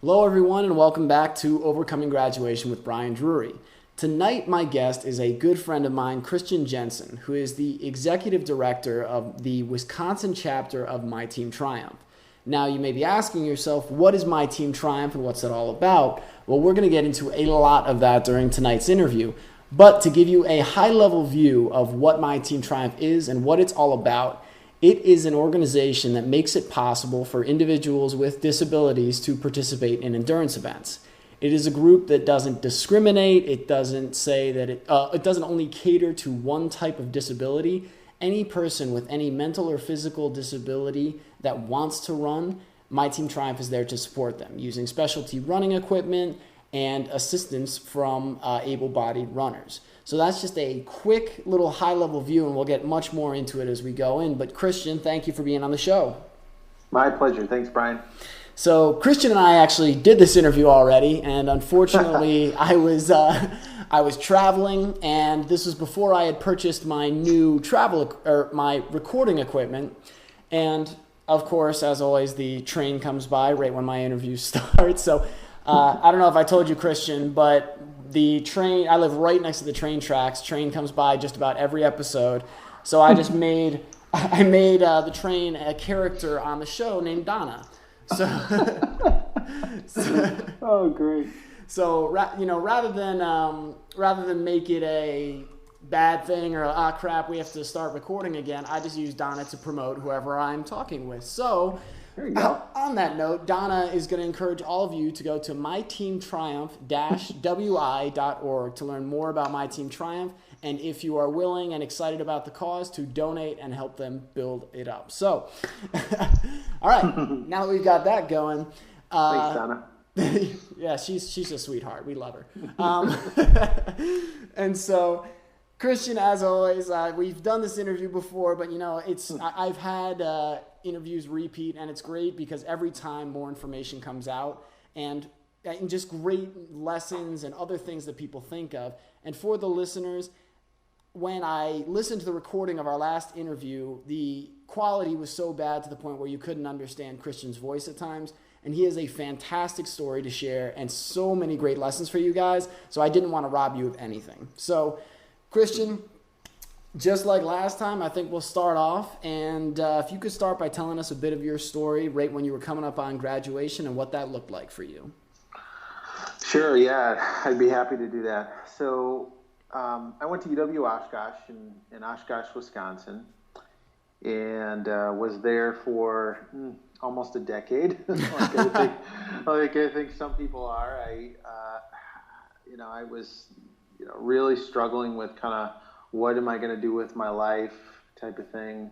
Hello, everyone, and welcome back to Overcoming Graduation with Brian Drury. Tonight, my guest is a good friend of mine, Christian Jensen, who is the executive director of the Wisconsin chapter of My Team Triumph. Now, you may be asking yourself, what is My Team Triumph and what's it all about? Well, we're going to get into a lot of that during tonight's interview. But to give you a high-level view of what My Team Triumph is and what it's all about, it is an organization that makes it possible for individuals with disabilities to participate in endurance events. It is a group that doesn't discriminate. It doesn't say that it doesn't only cater to one type of disability. Any person with any mental or physical disability that wants to run, My Team Triumph is there to support them using specialty running equipment and assistance from able-bodied runners. So that's just a quick little high-level view, and we'll get much more into it as we go in. But Christian, thank you for being on the show. My pleasure. Thanks, Brian. So Christian and I actually did this interview already, and unfortunately I was traveling, and this was before I had purchased my new my recording equipment. And of course, as always, the train comes by right when my interview starts. So I don't know if I told you, Christian, but the train, I live right next to the train tracks. Train comes by just about every episode. So I just made the train a character on the show named Donna. So, oh, great. So, rather than make it a bad thing or, crap, we have to start recording again, I just use Donna to promote whoever I'm talking with. So, there you go. On that note, Donna is going to encourage all of you to go to myteamtriumph-wi.org to learn more about My Team Triumph, and if you are willing and excited about the cause, to donate and help them build it up. So, all right, now that we've got that going. Thanks, Donna. Yeah, she's a sweetheart. We love her. And so, Christian, as always, we've done this interview before, but I've had interviews repeat, and it's great because every time more information comes out and just great lessons and other things that people think of. And for the listeners, when I listened to the recording of our last interview, the quality was so bad to the point where you couldn't understand Christian's voice at times. And he has a fantastic story to share and so many great lessons for you guys. So I didn't want to rob you of anything. So, Christian, just like last time, I think we'll start off. And if you could start by telling us a bit of your story right when you were coming up on graduation and what that looked like for you. Sure, yeah. I'd be happy to do that. So I went to UW Oshkosh in Oshkosh, Wisconsin, and was there for almost a decade, like I think some people are. I was really struggling with kind of what am I going to do with my life type of thing.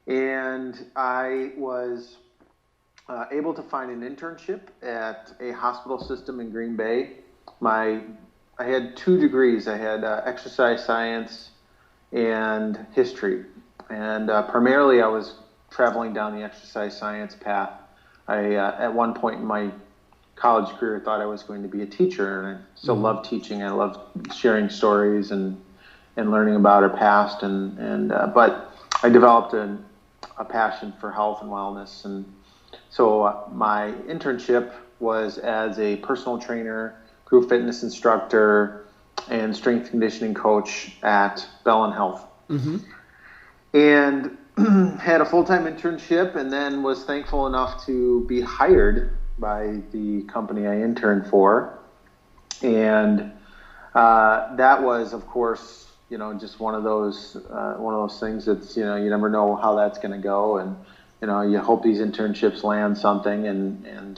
And I was able to find an internship at a hospital system in Green Bay. I had 2 degrees. I had exercise science and history. And primarily I was traveling down the exercise science path. I, at one point in my college career, thought I was going to be a teacher, and I still love teaching. I love sharing stories and learning about our past, but I developed a passion for health and wellness, and so my internship was as a personal trainer, group fitness instructor, and strength conditioning coach at Bellin Health. Mm-hmm. And had a full-time internship, and then was thankful enough to be hired by the company I interned for. And that was, of course, just one of those things that's, you never know how that's going to go. And, you hope these internships land something. And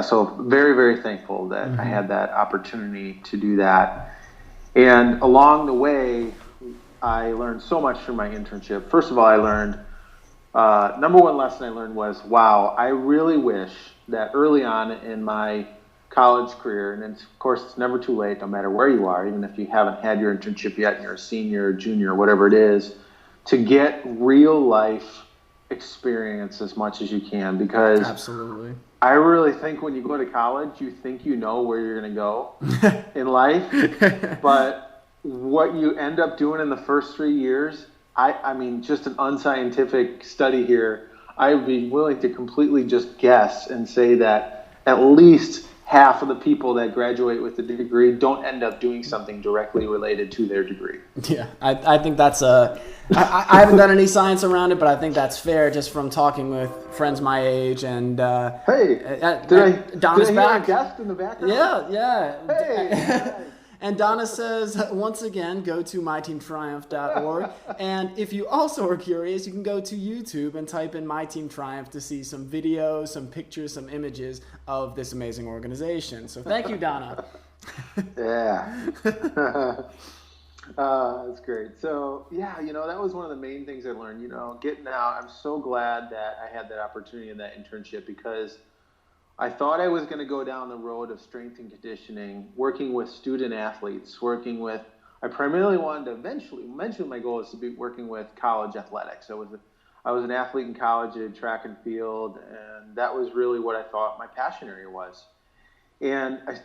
so very, very thankful that I had that opportunity to do that. And along the way, I learned so much from my internship. First of all, I learned, number one lesson I learned was, wow, I really wish that early on in my college career, and of course it's never too late, no matter where you are, even if you haven't had your internship yet and you're a senior or junior, whatever it is, to get real life experience as much as you can, because Absolutely. I really think when you go to college, you think you know where you're going to go in life, but what you end up doing in the first 3 years, I mean, just an unscientific study here, I'd be willing to completely just guess and say that at least half of the people that graduate with a degree don't end up doing something directly related to their degree. Yeah, I think that's I haven't done any science around it, but I think that's fair just from talking with friends my age. And hey, Donna's did I hear back. a guest in the background? Yeah. Hey. And Donna says, once again, go to myteamtriumph.org. And if you also are curious, you can go to YouTube and type in My Team Triumph to see some videos, some pictures, some images of this amazing organization. So thank you, Donna. Yeah. That's great. So, yeah, that was one of the main things I learned, getting out. I'm so glad that I had that opportunity in that internship, because I thought I was going to go down the road of strength and conditioning, working with student athletes, I primarily wanted to eventually my goal is to be working with college athletics. I was an athlete in college, did track and field, and that was really what I thought my passion area was. And I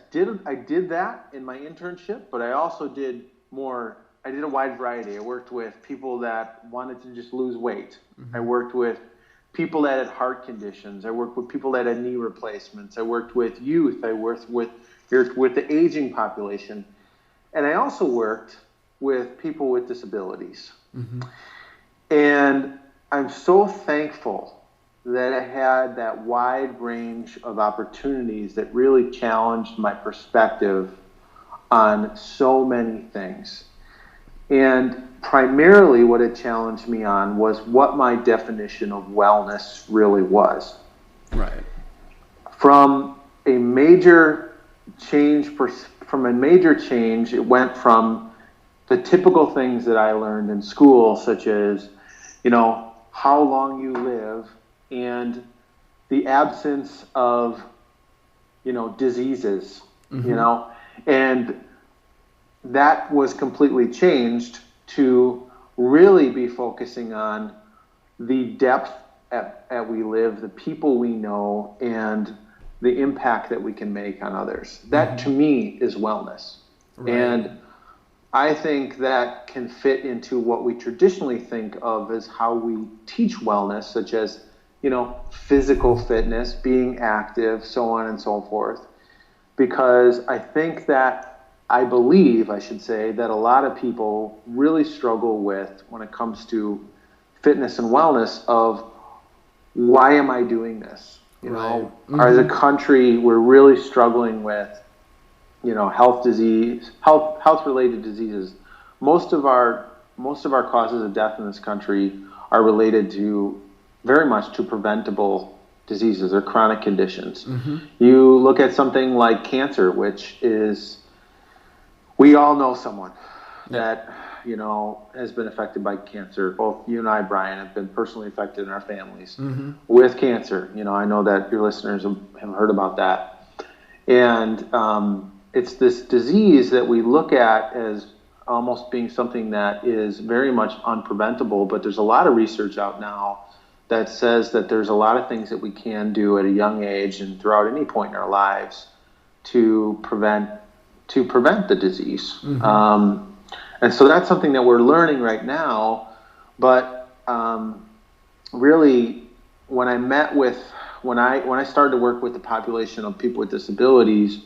did that in my internship, but I also did a wide variety. I worked with people that wanted to just lose weight. Mm-hmm. I worked with people that had heart conditions. I worked with people that had knee replacements. I worked with youth. I worked with the aging population. And I also worked with people with disabilities. Mm-hmm. And I'm so thankful that I had that wide range of opportunities that really challenged my perspective on so many things. And primarily what it challenged me on was what my definition of wellness really was. Right. From a major change, it went from the typical things that I learned in school, such as, how long you live and the absence of, diseases, mm-hmm. And that was completely changed to really be focusing on the depth at we live, the people we know, and the impact that we can make on others. That, mm-hmm. to me, is wellness. Right. And I think that can fit into what we traditionally think of as how we teach wellness, such as, physical fitness, being active, so on and so forth. Because I believe that a lot of people really struggle with, when it comes to fitness and wellness, of why am I doing this? Right. Mm-hmm. As a country, we're really struggling with, health related diseases. Most of our causes of death in this country are related to very much to preventable diseases or chronic conditions. Mm-hmm. You look at something like cancer, which is, we all know someone that, has been affected by cancer. Both you and I, Brian, have been personally affected in our families mm-hmm. with cancer. I know that your listeners have heard about that. And it's this disease that we look at as almost being something that is very much unpreventable, but there's a lot of research out now that says that there's a lot of things that we can do at a young age and throughout any point in our lives to prevent the disease. Mm-hmm. And so that's something that we're learning right now. But really, when I started to work with the population of people with disabilities,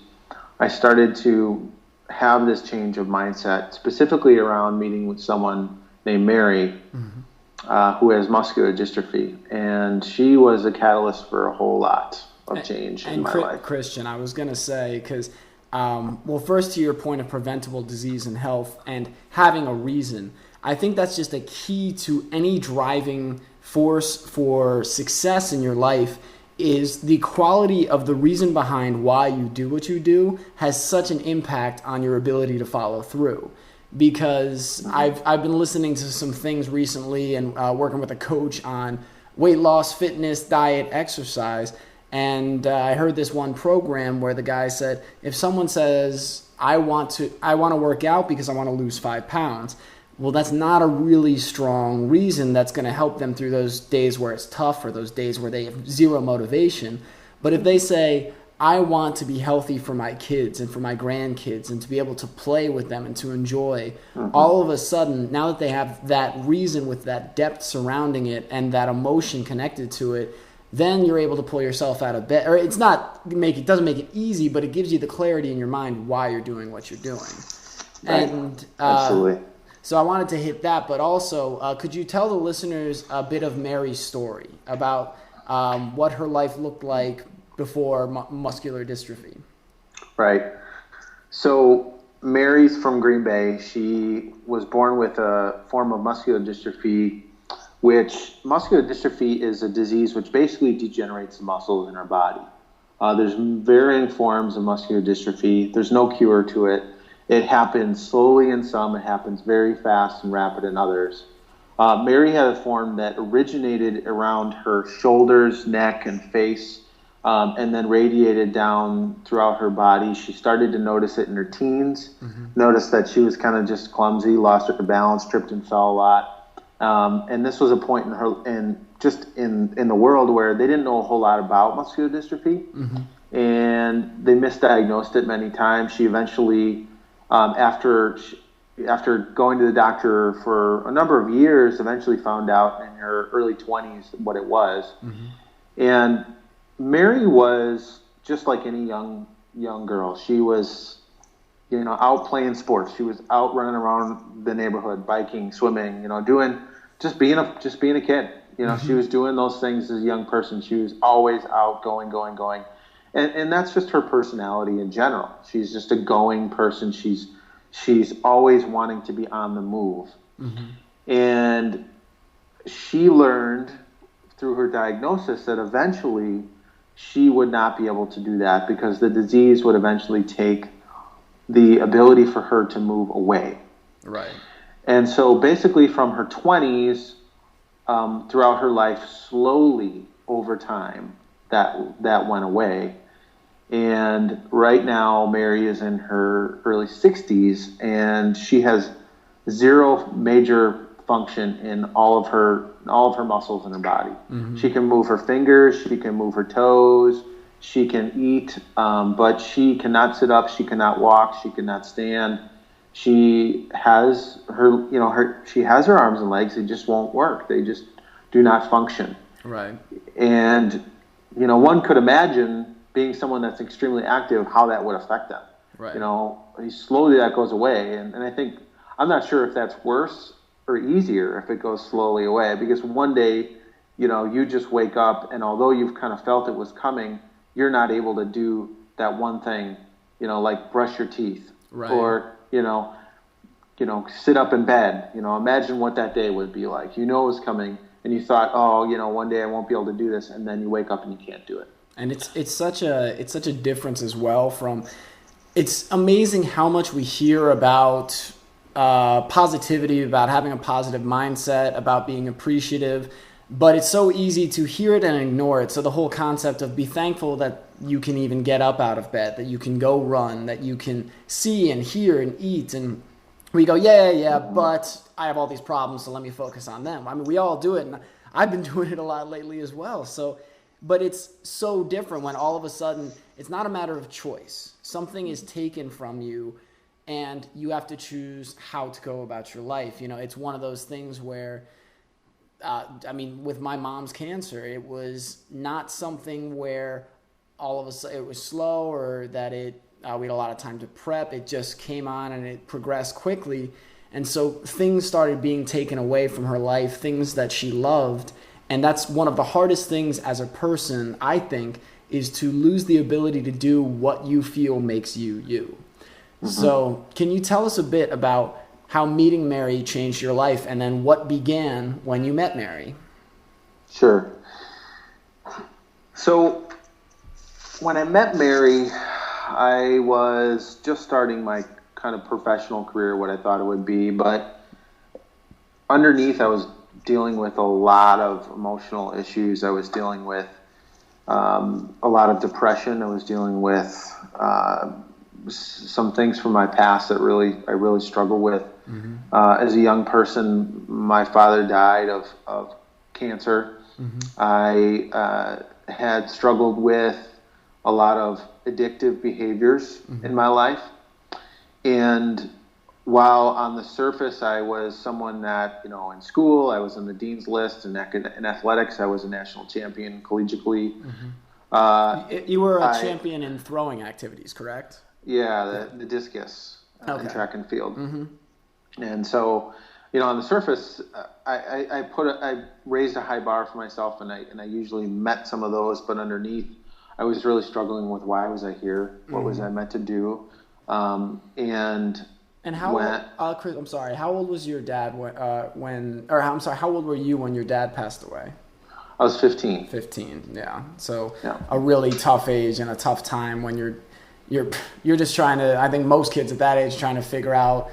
I started to have this change of mindset, specifically around meeting with someone named Mary, mm-hmm. Who has muscular dystrophy. And she was a catalyst for a whole lot of change in my life. Christian, I was going to say, because first to your point of preventable disease and health and having a reason, I think that's just a key to any driving force for success in your life. Is the quality of the reason behind why you do what you do has such an impact on your ability to follow through. Because I've been listening to some things recently and working with a coach on weight loss, fitness, diet, exercise. And I heard this one program where the guy said, if someone says, I want to work out because I want to lose 5 pounds, well, that's not a really strong reason that's going to help them through those days where it's tough or those days where they have zero motivation. But if they say, I want to be healthy for my kids and for my grandkids and to be able to play with them and to enjoy. All of a sudden, now that they have that reason with that depth surrounding it and that emotion connected to it, then you're able to pull yourself out of bed. Or it doesn't make it easy, but it gives you the clarity in your mind why you're doing what you're doing. Right. And Absolutely. so I wanted to hit that, but also could you tell the listeners a bit of Mary's story about what her life looked like before muscular dystrophy? Right. So Mary's from Green Bay. She was born with a form of muscular dystrophy, which muscular dystrophy is a disease which basically degenerates the muscles in our body. There's varying forms of muscular dystrophy. There's no cure to it. It happens slowly in some. It happens very fast and rapid in others. Mary had a form that originated around her shoulders, neck, and face, and then radiated down throughout her body. She started to notice it in her teens, noticed that she was kind of just clumsy, lost her balance, tripped and fell a lot. And this was a point in her, in the world where they didn't know a whole lot about muscular dystrophy, and they misdiagnosed it many times. She eventually, after going to the doctor for a number of years, eventually found out in her early 20s what it was. And Mary was just like any young girl. She was, out playing sports. She was out running around the neighborhood, biking, swimming, just being a kid. She was doing those things as a young person. She was always out, going. And that's just her personality in general. She's just a going person. She's always wanting to be on the move. And she learned through her diagnosis that eventually she would not be able to do that because the disease would eventually take the ability for her to move away. Right. And so basically from her 20s throughout her life, slowly over time, that went away. And right now, Mary is in her early 60s, and she has zero major function in all of her muscles in her body. She can move her fingers, she can move her toes, she can eat, but she cannot sit up, she cannot walk, she cannot stand. She has she has her arms and legs, they just won't work. They just do not function. Right. And one could imagine being someone that's extremely active, how that would affect them. Right. Slowly that goes away. And I think, I'm not sure if that's worse or easier if it goes slowly away, because one day, you just wake up and although you've kind of felt it was coming, you're not able to do that one thing, like brush your teeth. Right. Or, sit up in bed. Imagine what that day would be like. It was coming and you thought, one day I won't be able to do this. And then you wake up and you can't do it. And it's such a difference as well from, it's amazing how much we hear about positivity, about having a positive mindset, about being appreciative, but it's so easy to hear it and ignore it. So the whole concept of be thankful that you can even get up out of bed, that you can go run, that you can see and hear and eat, and we go, yeah, but I have all these problems, so let me focus on them. I mean, we all do it, and I've been doing it a lot lately as well. But it's so different when all of a sudden it's not a matter of choice. Something is taken from you and you have to choose how to go about your life. It's one of those things where, with my mom's cancer, it was not something where all of a sudden it was slow or that we had a lot of time to prep. It just came on and it progressed quickly. And so things started being taken away from her life, things that she loved. And that's one of the hardest things as a person, I think, is to lose the ability to do what you feel makes you you. So can you tell us a bit about how meeting Mary changed your life and then what began when you met Mary? Sure. So when I met Mary, I was just starting my kind of professional career, what I thought it would be. But underneath, I was dealing with a lot of emotional issues. I was dealing with a lot of depression. I was dealing with some things from my past that I really struggle with. As a young person, my father died of cancer. I had struggled with a lot of addictive behaviors in my life. And while on the surface I was someone that, in school I was on the dean's list, and in athletics I was a national champion collegiately. You were a champion in throwing activities, correct? Yeah, the discus in track and field. And so, on the surface, I raised a high bar for myself, and I usually met some of those, but underneath, I was really struggling with why was I here? What was I meant to do? And how Chris, I'm sorry, how old was your dad how old were you when your dad passed away? I was 15. 15, yeah. So a really tough age and a tough time when you're just trying to, I think most kids at that age trying to figure out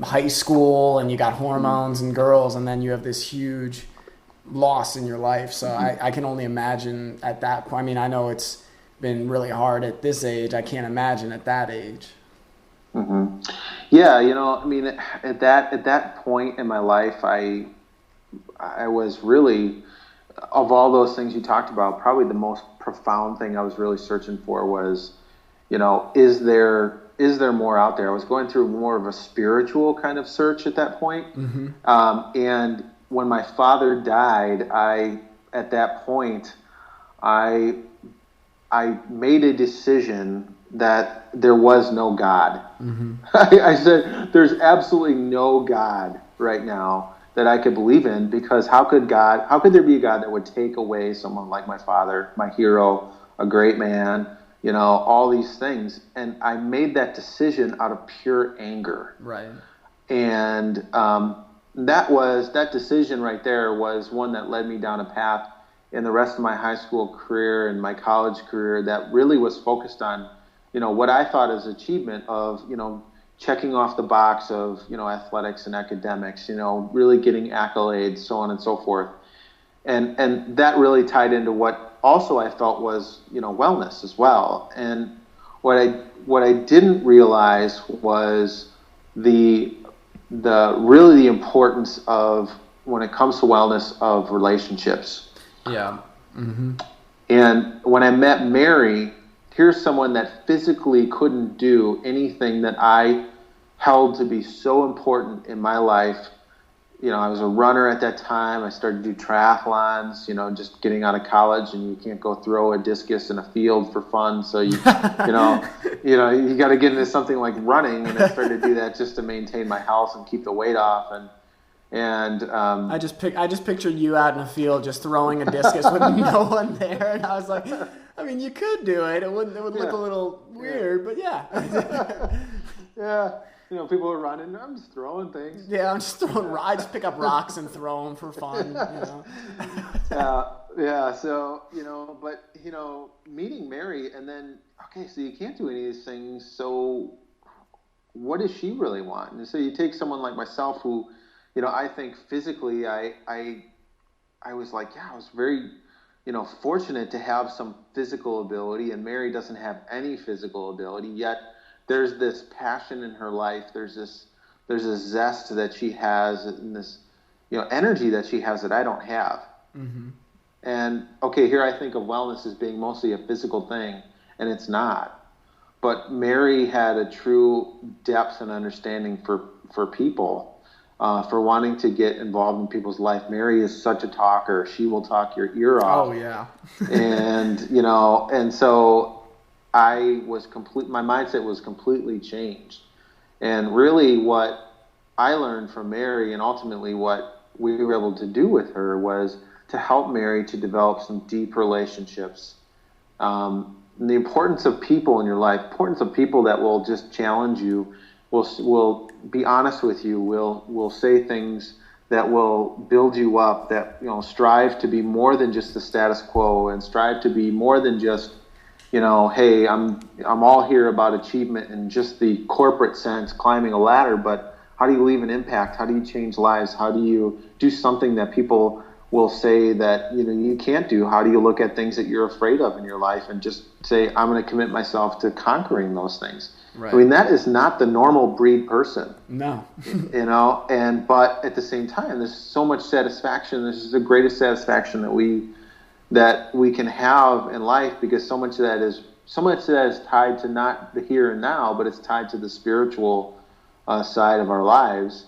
high school, and you got hormones and girls, and then you have this huge loss in your life. So I can only imagine at that point. I mean, I know it's been really hard at this age. I can't imagine at that age. Yeah, I mean, at that point in my life, I was really, of all those things you talked about, probably the most profound thing I was really searching for was, is there more out there? I was going through more of a spiritual kind of search at that point. And when my father died, at that point, I made a decision that there was no God. I said, there's absolutely no God right now that I could believe in, because how could there be a God that would take away someone like my father, my hero, a great man, all these things? And I made that decision out of pure anger. Right. And that decision right there was one that led me down a path in the rest of my high school career and my college career that really was focused on, what I thought is achievement of, checking off the box of, athletics and academics, really getting accolades, so on and so forth. And that really tied into what also I felt was, wellness as well. And what I didn't realize was the importance of, when it comes to wellness, of relationships. Yeah. And when I met Mary, here's someone that physically couldn't do anything that I held to be so important in my life. I was a runner at that time. I started to do triathlons, just getting out of college, and you can't go throw a discus in a field for fun. So you got to get into something like running, and I started to do that just to maintain my health and keep the weight off. And I just pictured you out in a field just throwing a discus with no one there, and I was like, I mean, you could do it. It would look a little weird, but yeah. Yeah. People are running. I'm just throwing things. Yeah, I'm just throwing. I just pick up rocks and throw them for fun. Yeah. So but meeting Mary, and then so you can't do any of these things. So what does she really want? And so you take someone like myself, who, I think physically, I was like, I was very, fortunate to have some physical ability, and Mary doesn't have any physical ability yet. There's this passion in her life. There's a zest that she has, and this, energy that she has that I don't have. And here I think of wellness as being mostly a physical thing, and it's not. But Mary had a true depth and understanding for people, for wanting to get involved in people's life. Mary is such a talker. She will talk your ear off. Oh yeah. And and so my mindset was completely changed. And really what I learned from Mary, and ultimately what we were able to do with her, was to help Mary to develop some deep relationships. The importance of people in your life, importance of people that will just challenge you, will be honest with you, will say things that will build you up, that strive to be more than just the status quo, and strive to be more than just hey, I'm all here about achievement in just the corporate sense, climbing a ladder, but how do you leave an impact? How do you change lives? How do you do something that people will say that you can't do? How do you look at things that you're afraid of in your life and just say, I'm going to commit myself to conquering those things? Right. I mean, that is not the normal breed person. No. But at the same time, there's so much satisfaction. This is the greatest satisfaction that we can have in life, because so much of that so much that is tied to not the here and now, but it's tied to the spiritual side of our lives.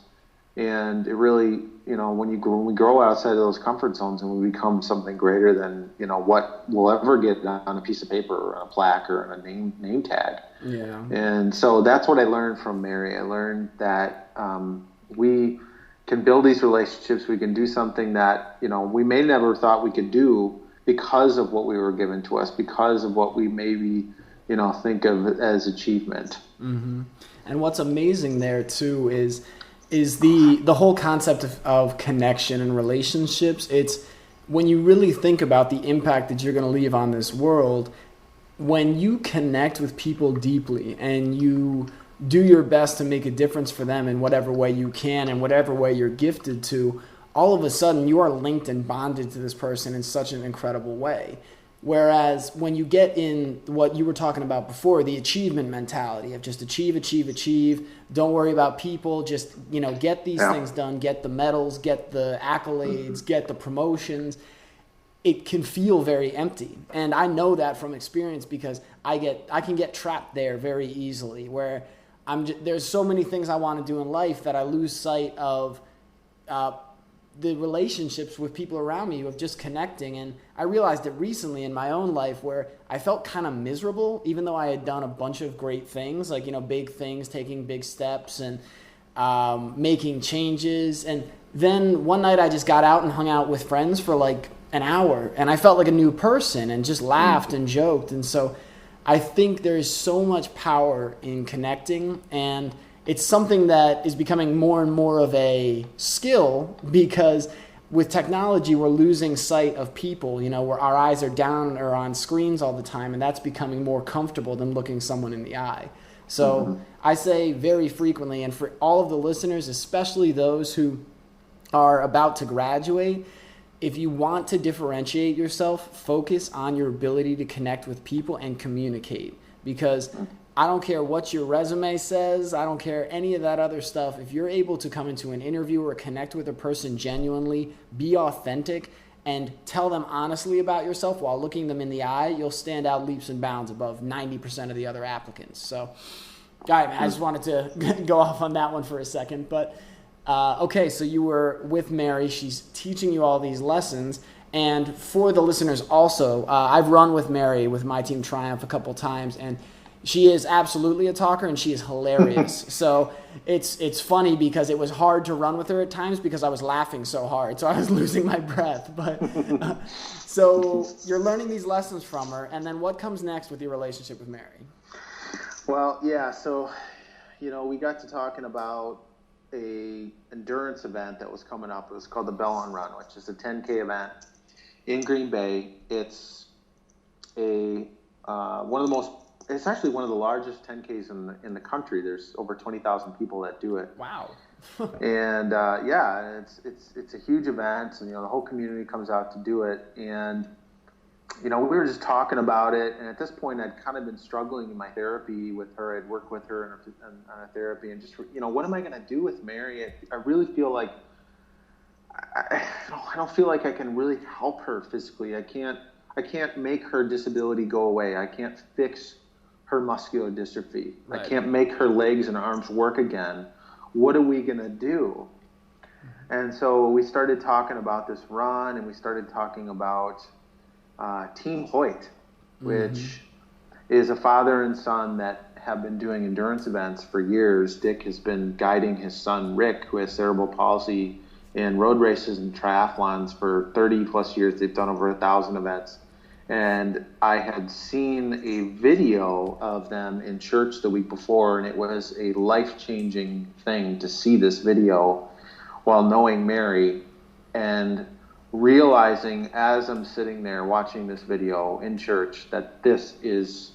And it really, when we grow outside of those comfort zones and we become something greater than, what we'll ever get on a piece of paper or on a plaque or on a name tag. Yeah. And so that's what I learned from Mary. I learned that we can build these relationships. We can do something that, we may never thought we could do because of what we were given to us, because of what we maybe, think of as achievement. Mm-hmm. And what's amazing there too is the whole concept of connection and relationships. It's when you really think about the impact that you're going to leave on this world, when you connect with people deeply and you do your best to make a difference for them in whatever way you can and whatever way you're gifted to, all of a sudden you are linked and bonded to this person in such an incredible way. Whereas when you get in what you were talking about before, the achievement mentality of just achieve, don't worry about people, just, get these things done, get the medals, get the accolades, get the promotions, it can feel very empty. And I know that from experience because I can get trapped there very easily where there's so many things I want to do in life that I lose sight of the relationships with people around me of just connecting. And I realized it recently in my own life where I felt kind of miserable, even though I had done a bunch of great things, like, big things, taking big steps and making changes. And then one night I just got out and hung out with friends for like an hour and I felt like a new person and just laughed and joked. And so I think there is so much power in connecting, and it's something that is becoming more and more of a skill because with technology, we're losing sight of people, where our eyes are down or on screens all the time, and that's becoming more comfortable than looking someone in the eye. So I say very frequently, and for all of the listeners, especially those who are about to graduate, if you want to differentiate yourself, focus on your ability to connect with people and communicate, because I don't care what your resume says. I don't care any of that other stuff. If you're able to come into an interview or connect with a person genuinely, be authentic, and tell them honestly about yourself while looking them in the eye, you'll stand out leaps and bounds above 90% of the other applicants. So, all right, man, I just wanted to go off on that one for a second. But, okay, so you were with Mary. She's teaching you all these lessons. And for the listeners also, I've run with Mary with my team Triumph a couple times, and she is absolutely a talker, and she is hilarious. So it's funny because it was hard to run with her at times because I was laughing so hard. So I was losing my breath. But so you're learning these lessons from her, and then what comes next with your relationship with Mary? Well, yeah. So, we got to talking about a endurance event that was coming up. It was called the Bellin Run, which is a 10K event in Green Bay. It's it's actually one of the largest 10Ks in the country. There's over 20,000 people that do it. Wow. And it's a huge event, and the whole community comes out to do it. And we were just talking about it, and at this point I'd kind of been struggling in my therapy with her. I'd worked with her on a therapy, and just what am I going to do with Mary? I really feel like I don't feel like I can really help her physically. I can't make her disability go away. I can't fix her muscular dystrophy. Right. I can't make her legs and arms work again. What are we going to do? And so we started talking about this run, and we started talking about Team Hoyt, which is a father and son that have been doing endurance events for years. Dick has been guiding his son, Rick, who has cerebral palsy, in road races and triathlons for 30 plus years. They've done over 1,000 events. And I had seen a video of them in church the week before, and it was a life-changing thing to see this video while knowing Mary and realizing as I'm sitting there watching this video in church that this is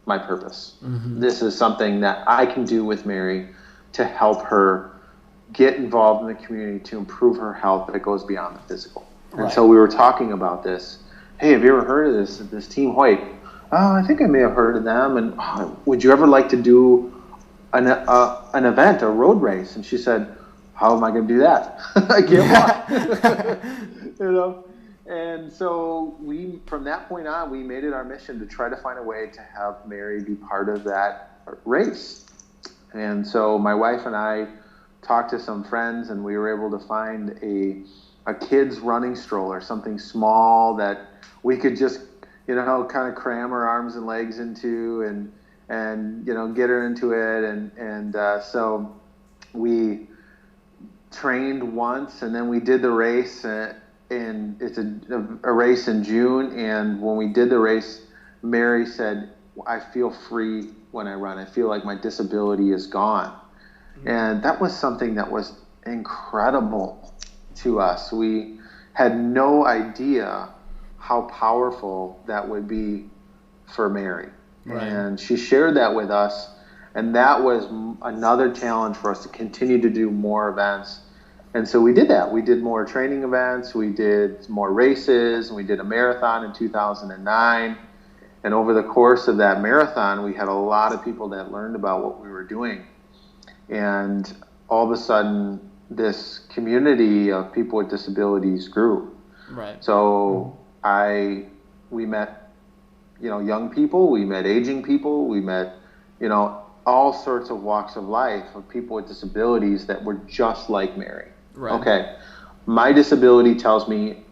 my purpose. This is something that I can do with Mary to help her get involved in the community to improve her health that goes beyond the physical. Right. And so we were talking about this. Hey, have you ever heard of this Team Hoyt? Oh, I think I may have heard of them. And would you ever like to do an event, a road race? And she said, how am I going to do that? I can't walk. And so from that point on, we made it our mission to try to find a way to have Mary be part of that race. And so my wife and I talked to some friends, and we were able to find a kid's running stroller, something small that we could just, kind of cram her arms and legs into and get her into it. And so we trained once, and then we did the race, and it's a race in June. And when we did the race, Mary said, I feel free when I run. I feel like my disability is gone. Mm-hmm. And that was something that was incredible to us. We had no idea how powerful that would be for Mary. Right. And she shared that with us. And that was another challenge for us to continue to do more events. And so we did that. We did more training events. We did more races. And we did a marathon in 2009. And over the course of that marathon, we had a lot of people that learned about what we were doing. And all of a sudden, this community of people with disabilities grew. Right. So we met, young people. We met aging people. We met, all sorts of walks of life of people with disabilities that were just like Mary. Right. Okay, my disability tells me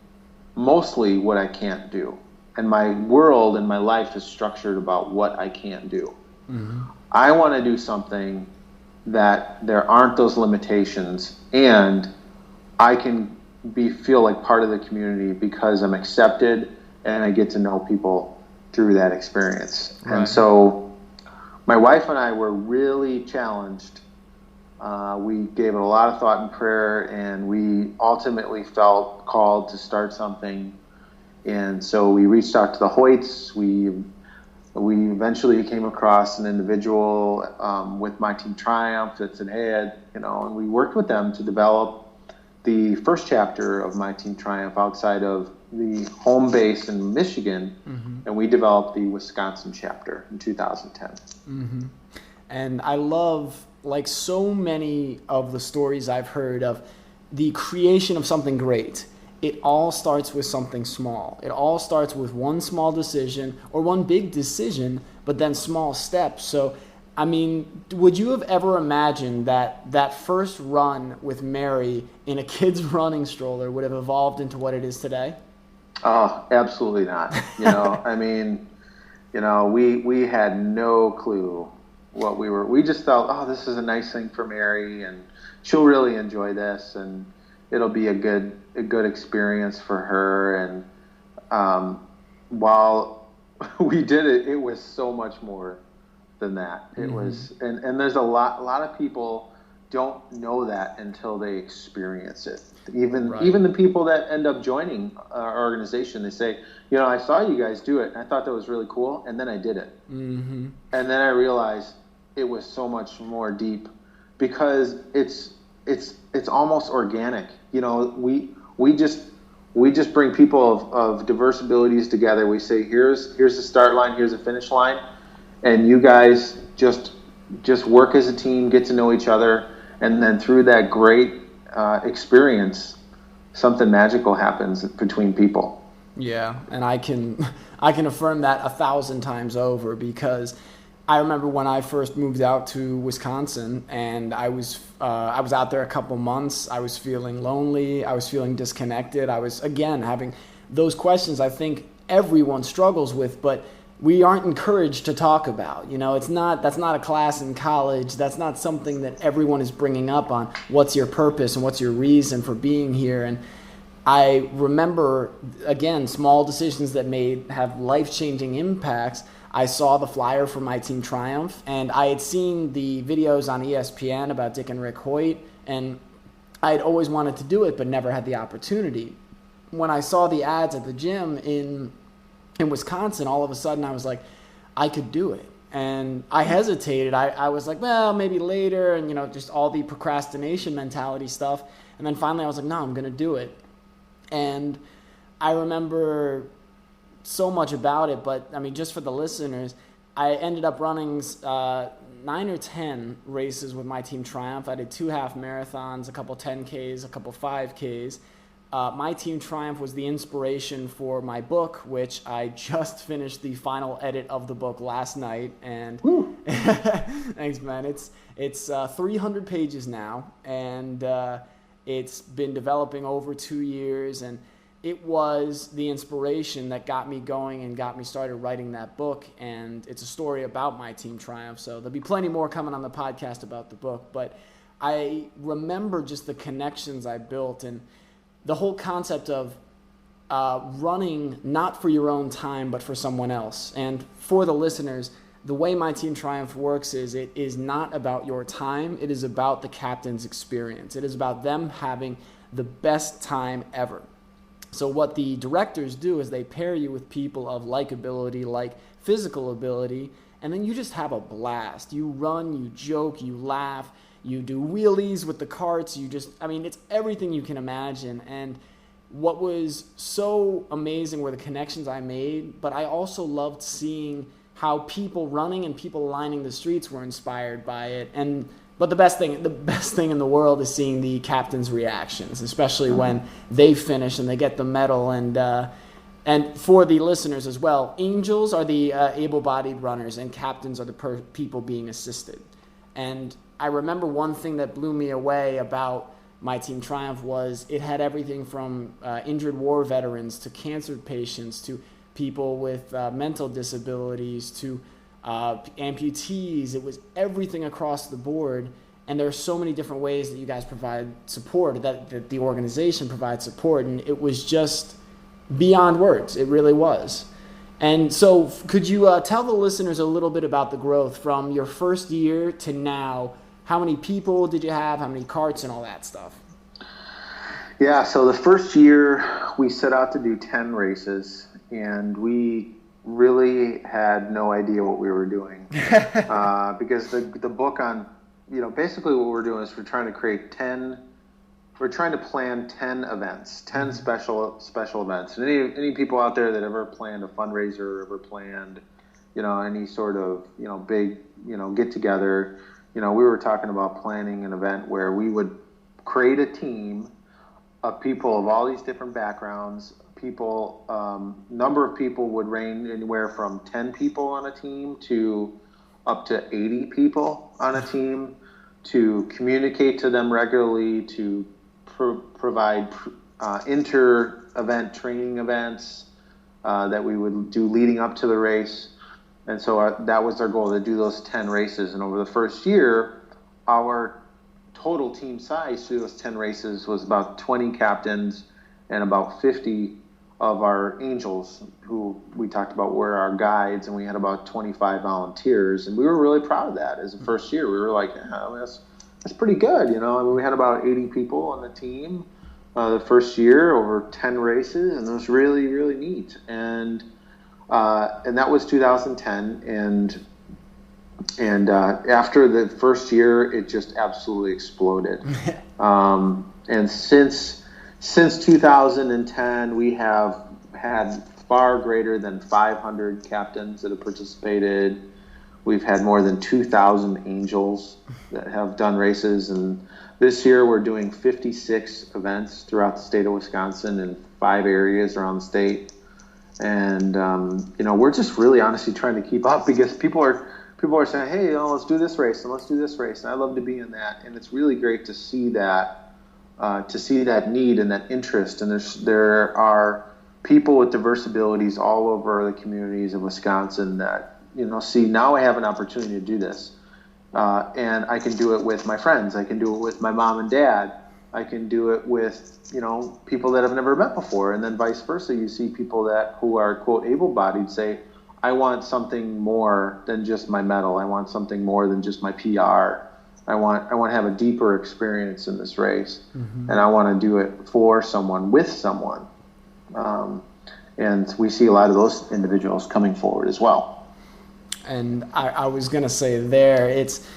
mostly what I can't do. And my world and my life is structured about what I can't do. Mm-hmm. I want to do something that there aren't those limitations, and I can feel like part of the community because I'm accepted and I get to know people through that experience. Right. And so my wife and I were really challenged. We gave it a lot of thought and prayer, and we ultimately felt called to start something. And so we reached out to the Hoyts. We eventually came across an individual with My Team Triumph that said, hey, and we worked with them to develop the first chapter of My Team Triumph outside of the home base in Michigan. Mm-hmm. And we developed the Wisconsin chapter in 2010. Mm-hmm. And I love, like so many of the stories I've heard of the creation of something great. It all starts with something small. It all starts with one small decision or one big decision, but then small steps. So, I mean, would you have ever imagined that first run with Mary in a kid's running stroller would have evolved into what it is today? Oh, absolutely not. I mean, we had no clue what we just felt, oh, this is a nice thing for Mary, and she'll really enjoy this, and it'll be a good experience for her. And while we did it, it was so much more than that. It mm-hmm. was, and there's a lot of people don't know that until they experience it. Even the people that end up joining our organization, they say, I saw you guys do it, and I thought that was really cool, and then I did it. Mm-hmm. And then I realized it was so much more deep, because it's almost organic. We just bring people of diverse abilities together. We say, here's the start line, here's the finish line, and you guys just work as a team, get to know each other, and then through that great experience, something magical happens between people. Yeah, and I can affirm that 1,000 times over, because I remember when I first moved out to Wisconsin, and I was out there a couple months. I was feeling lonely. I was feeling disconnected. I was, again, having those questions I think everyone struggles with, but we aren't encouraged to talk about. That's not a class in college. That's not something that everyone is bringing up on what's your purpose and what's your reason for being here. And I remember, again, small decisions that have life-changing impacts. I saw the flyer for My Team Triumph, and I had seen the videos on ESPN about Dick and Rick Hoyt, and I had always wanted to do it but never had the opportunity. When I saw the ads at the gym in Wisconsin, all of a sudden I was like, I could do it. And I hesitated. I was like, well, maybe later, and just all the procrastination mentality stuff. And then finally I was like, no, I'm going to do it. And I remember so much about it, but I mean, just for the listeners, I ended up running 9 or 10 races with My Team Triumph. I did 2 half marathons, a couple 10Ks, a couple 5Ks. My Team Triumph was the inspiration for my book, which I just finished the final edit of the book last night. And thanks, man. It's 300 pages now, and it's been developing over 2 years. And it was the inspiration that got me going and got me started writing that book. And it's a story about My Team Triumph. So there'll be plenty more coming on the podcast about the book. But I remember just the connections I built and the whole concept of running not for your own time, but for someone else. And for the listeners, the way My Team Triumph works is it is not about your time. It is about the captain's experience. It is about them having the best time ever. So what the directors do is they pair you with people of like ability, like physical ability, and then you just have a blast. You run, you joke, you laugh, you do wheelies with the carts. It's everything you can imagine. And what was so amazing were the connections I made, but I also loved seeing how people running and people lining the streets were inspired by it. But the best thing in the world is seeing the captains' reactions, especially when they finish and they get the medal. And for the listeners as well, angels are the able-bodied runners, and captains are the people being assisted. And I remember one thing that blew me away about My Team Triumph was it had everything from injured war veterans to cancer patients to people with mental disabilities to amputees. It was everything across the board. And there are so many different ways that you guys provide support, that the organization provides support. And it was just beyond words. It really was. And so could you tell the listeners a little bit about the growth from your first year to now? How many people did you have? How many carts and all that stuff? Yeah, so the first year we set out to do 10 races, and we really had no idea what we were doing. Because the book on, basically what we're doing is we're trying to plan 10 events, 10 special events. And any people out there that ever planned a fundraiser, ever planned, any sort of, big, get together, we were talking about planning an event where we would create a team of people of all these different backgrounds. Number of people would range anywhere from 10 people on a team to up to 80 people on a team, to communicate to them regularly, to provide inter-event training events that we would do leading up to the race. And so that was our goal, to do those 10 races. And over the first year, our total team size through those 10 races was about 20 captains and about 50 of our angels, who we talked about were our guides, and we had about 25 volunteers. And we were really proud of that. As a first year, we were like, that's pretty good. We had about 80 people on the team the first year over 10 races, and it was really, really neat. And that was 2010, and after the first year, it just absolutely exploded. And since 2010, we have had far greater than 500 captains that have participated. We've had more than 2,000 angels that have done races, and this year we're doing 56 events throughout the state of Wisconsin in 5 areas around the state. And we're just really honestly trying to keep up, because people are saying, hey, let's do this race and let's do this race, and I love to be in that. And it's really great to see that need and that interest. And there are people with diverse abilities all over the communities of Wisconsin that see, now I have an opportunity to do this, and I can do it with my friends. I can do it with my mom and dad. I can do it with people that I've never met before, and then vice versa. You see people who are, quote, able-bodied say, I want something more than just my medal. I want something more than just my PR. I want to have a deeper experience in this race, and I want to do it for someone, with someone. And we see a lot of those individuals coming forward as well. And I was going to say it's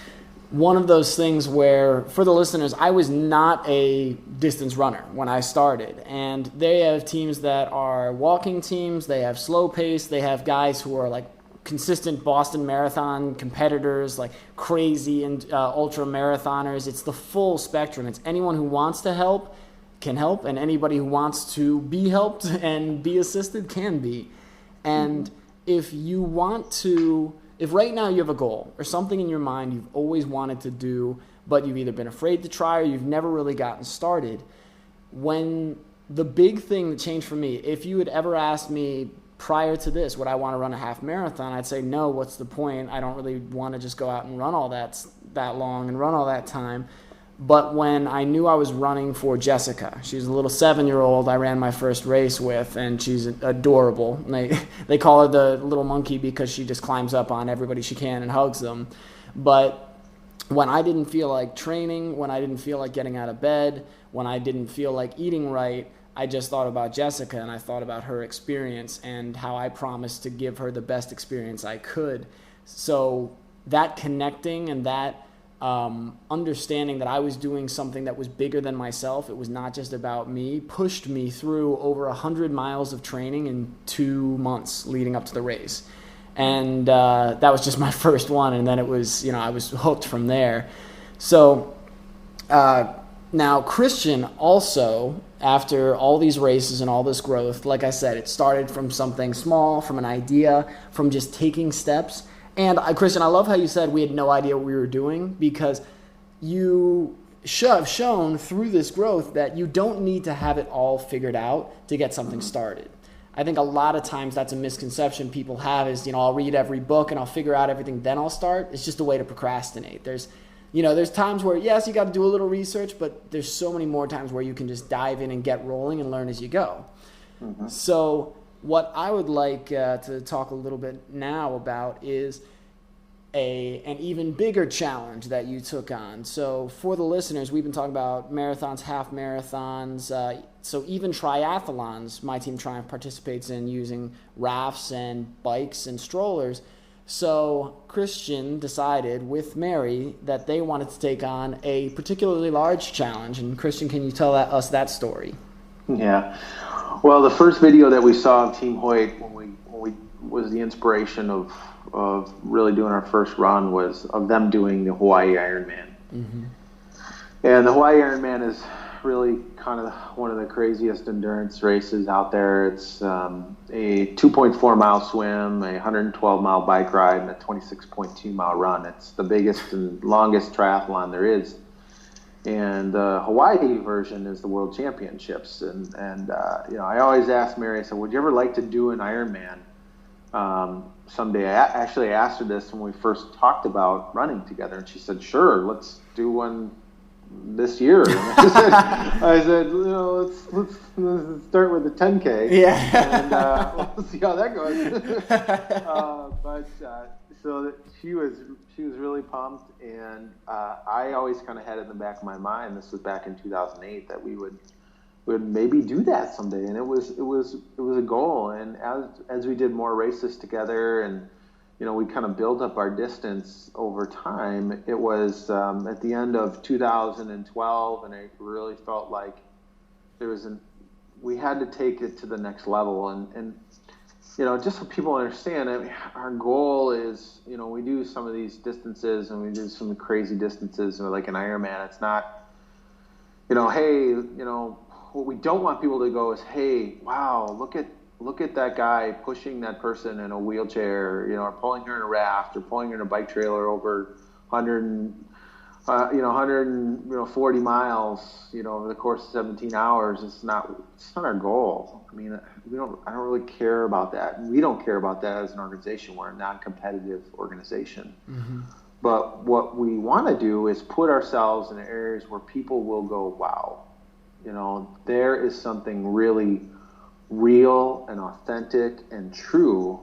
one of those things where, for the listeners, I was not a distance runner when I started. And they have teams that are walking teams. They have slow pace. They have guys who are like consistent Boston Marathon competitors, like crazy and ultra marathoners. It's the full spectrum. It's anyone who wants to help can help, and anybody who wants to be helped and be assisted can be. And if right now you have a goal or something in your mind you've always wanted to do, but you've either been afraid to try or you've never really gotten started, when the big thing that changed for me, if you had ever asked me prior to this, would I want to run a half marathon? I'd say, no, what's the point? I don't really want to just go out and run all that long and run all that time. But when I knew I was running for Jessica, she's a little 7-year-old I ran my first race with, and she's adorable. They call her the little monkey because she just climbs up on everybody she can and hugs them. But when I didn't feel like training, when I didn't feel like getting out of bed, when I didn't feel like eating right, I just thought about Jessica, and I thought about her experience and how I promised to give her the best experience I could. So that connecting and that understanding that I was doing something that was bigger than myself, it was not just about me, pushed me through over 100 miles of training in 2 months leading up to the race. And that was just my first one, and then it was, I was hooked from there. So now Christian also, after all these races and all this growth, like I said, it started from something small, from an idea, from just taking steps. And Christian, I love how you said we had no idea what we were doing, because you have shown through this growth that you don't need to have it all figured out to get something started. I think a lot of times that's a misconception people have is, I'll read every book and I'll figure out everything, then I'll start. It's just a way to procrastinate. There's times where, yes, you got to do a little research, but there's so many more times where you can just dive in and get rolling and learn as you go. Mm-hmm. So what I would like to talk a little bit now about is an even bigger challenge that you took on. So for the listeners, we've been talking about marathons, half marathons, so even triathlons my Team Triumph participates in using rafts and bikes and strollers. So Christian decided with Mary that they wanted to take on a particularly large challenge. And Christian, can you tell us that story? Yeah. Well, the first video that we saw of Team Hoyt when we was the inspiration of really doing our first run was of them doing the Hawaii Ironman. Mm-hmm. And the Hawaii Ironman is really kind of one of the craziest endurance races out there. It's a 2.4 mile swim, a 112 mile bike ride, and a 26.2 mile run. It's the biggest and longest triathlon there is. And the Hawaii version is the World Championships. And I always ask Mary, I said, would you ever like to do an Ironman someday? I actually asked her this when we first talked about running together, and she said, sure, let's do one this year. And I said, let's start with the 10K. Yeah. And we'll see how that goes. So she was really pumped, and I always kind of had it in the back of my mind, this was back in 2008, that we would maybe do that someday. And it was a goal. And as we did more races together, and we kind of built up our distance over time, it was at the end of 2012, and it really felt like we had to take it to the next level. And just so people understand, our goal is, we do some of these distances, and we do some crazy distances, like an Ironman. It's not, hey, what we don't want people to go is, hey, wow, look at that guy pushing that person in a wheelchair, or pulling her in a raft, or pulling her in a bike trailer over 140 miles, over the course of 17 hours. It's not our goal. I mean, I don't really care about that. We don't care about that as an organization. We're a non-competitive organization. Mm-hmm. But what we want to do is put ourselves in areas where people will go, wow, there is something really real and authentic and true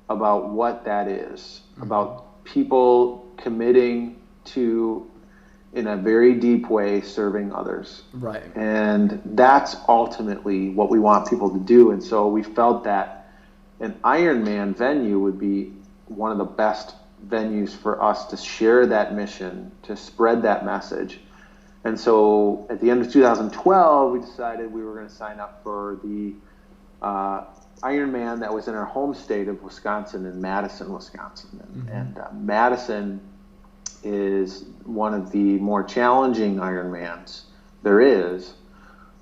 about what that is, mm-hmm. about people committing to, in a very deep way, serving others. Right. And that's ultimately what we want people to do. And so we felt that an Ironman venue would be one of the best venues for us to share that mission, to spread that message. And so at the end of 2012, we decided we were going to sign up for the Ironman that was in our home state of Wisconsin, in Madison, Wisconsin. Mm-hmm. And Madison is one of the more challenging Ironmans there is,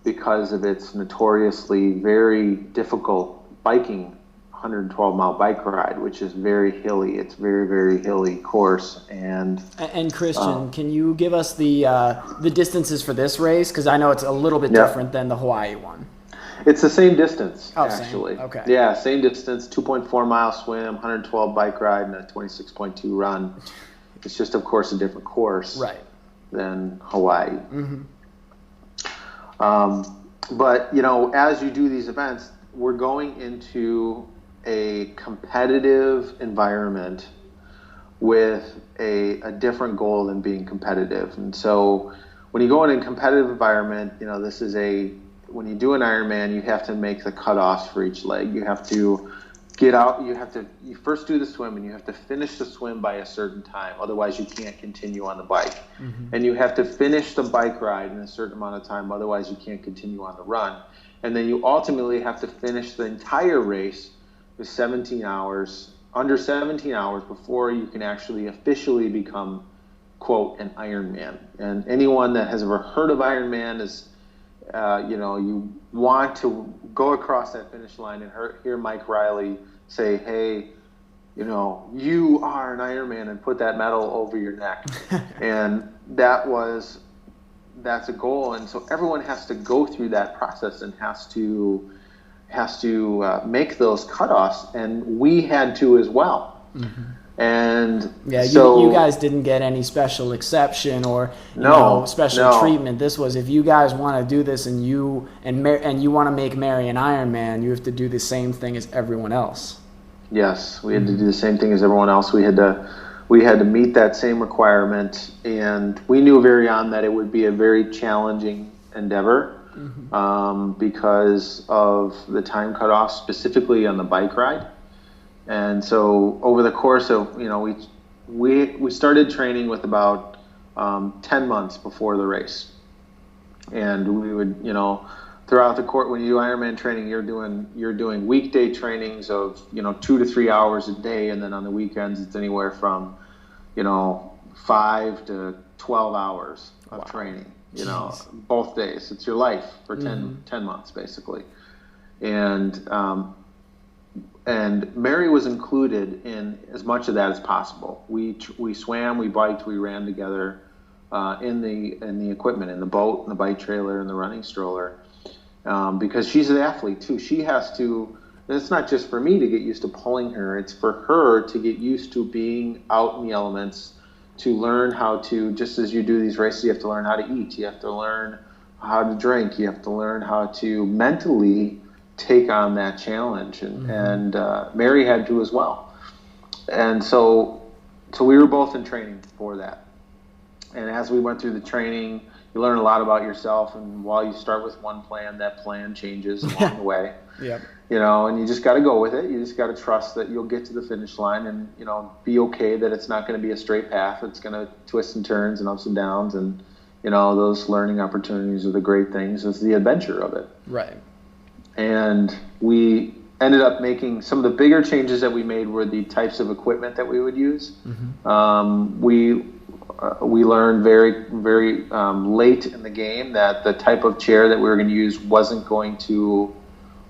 because of its notoriously very difficult biking 112-mile bike ride, which is very hilly. It's very, very hilly course. And Christian, can you give us the distances for this race? Because I know it's a little bit different than the Hawaii one. It's the same distance, actually. Same? Okay. Yeah, same distance, 2.4-mile swim, 112 bike ride, and a 26.2 run. It's just, of course, a different course than Hawaii. Mm-hmm. But, as you do these events, we're going into a competitive environment with a different goal than being competitive. And so when you go in a competitive environment, when you do an Ironman, you have to make the cutoffs for each leg. You have to get out, you first do the swim, and you have to finish the swim by a certain time. Otherwise, you can't continue on the bike. Mm-hmm. And you have to finish the bike ride in a certain amount of time. Otherwise, you can't continue on the run. And then you ultimately have to finish the entire race with under 17 hours before you can actually officially become, quote, an Ironman. And anyone that has ever heard of Ironman is, you want to go across that finish line and hear Mike Riley say, hey, you are an Ironman, and put that medal over your neck. And that's a goal. And so everyone has to go through that process and has to make those cutoffs, and we had to as well. Mm-hmm. And so you guys didn't get any special exception or special treatment. This was, if you guys want to do this and you want to make Mary an Ironman, you have to do the same thing as everyone else. Yes, we had to do the same thing as everyone else. We had to meet that same requirement, and we knew very on that it would be a very challenging endeavor. Mm-hmm. Because of the time cutoff, specifically on the bike ride. And so over the course of, we started training with about 10 months before the race. And we would, throughout the course, when you do Ironman training, you're doing weekday trainings of, 2 to 3 hours a day. And then on the weekends, it's anywhere from, 5 to 12 hours of training. Both days. It's your life for 10 months, basically. And Mary was included in as much of that as possible. We swam, we biked, we ran together in the equipment, in the boat, in the bike trailer, in the running stroller, because she's an athlete too. She has to. And it's not just for me to get used to pulling her. It's for her to get used to being out in the elements, to learn how to, just as you do these races, you have to learn how to eat. You have to learn how to drink. You have to learn how to mentally take on that challenge. And Mary had to as well. And so we were both in training for that. And as we went through the training, you learn a lot about yourself. And while you start with one plan, that plan changes along the way. Yep. And you just got to go with it. You just got to trust that you'll get to the finish line and, be okay that it's not going to be a straight path. It's going to twist and turns and ups and downs. And, those learning opportunities are the great things. It's the adventure of it. Right. And we ended up making some of the bigger changes that we made were the types of equipment that we would use. Mm-hmm. We learned very, very late in the game that the type of chair that we were going to use wasn't going to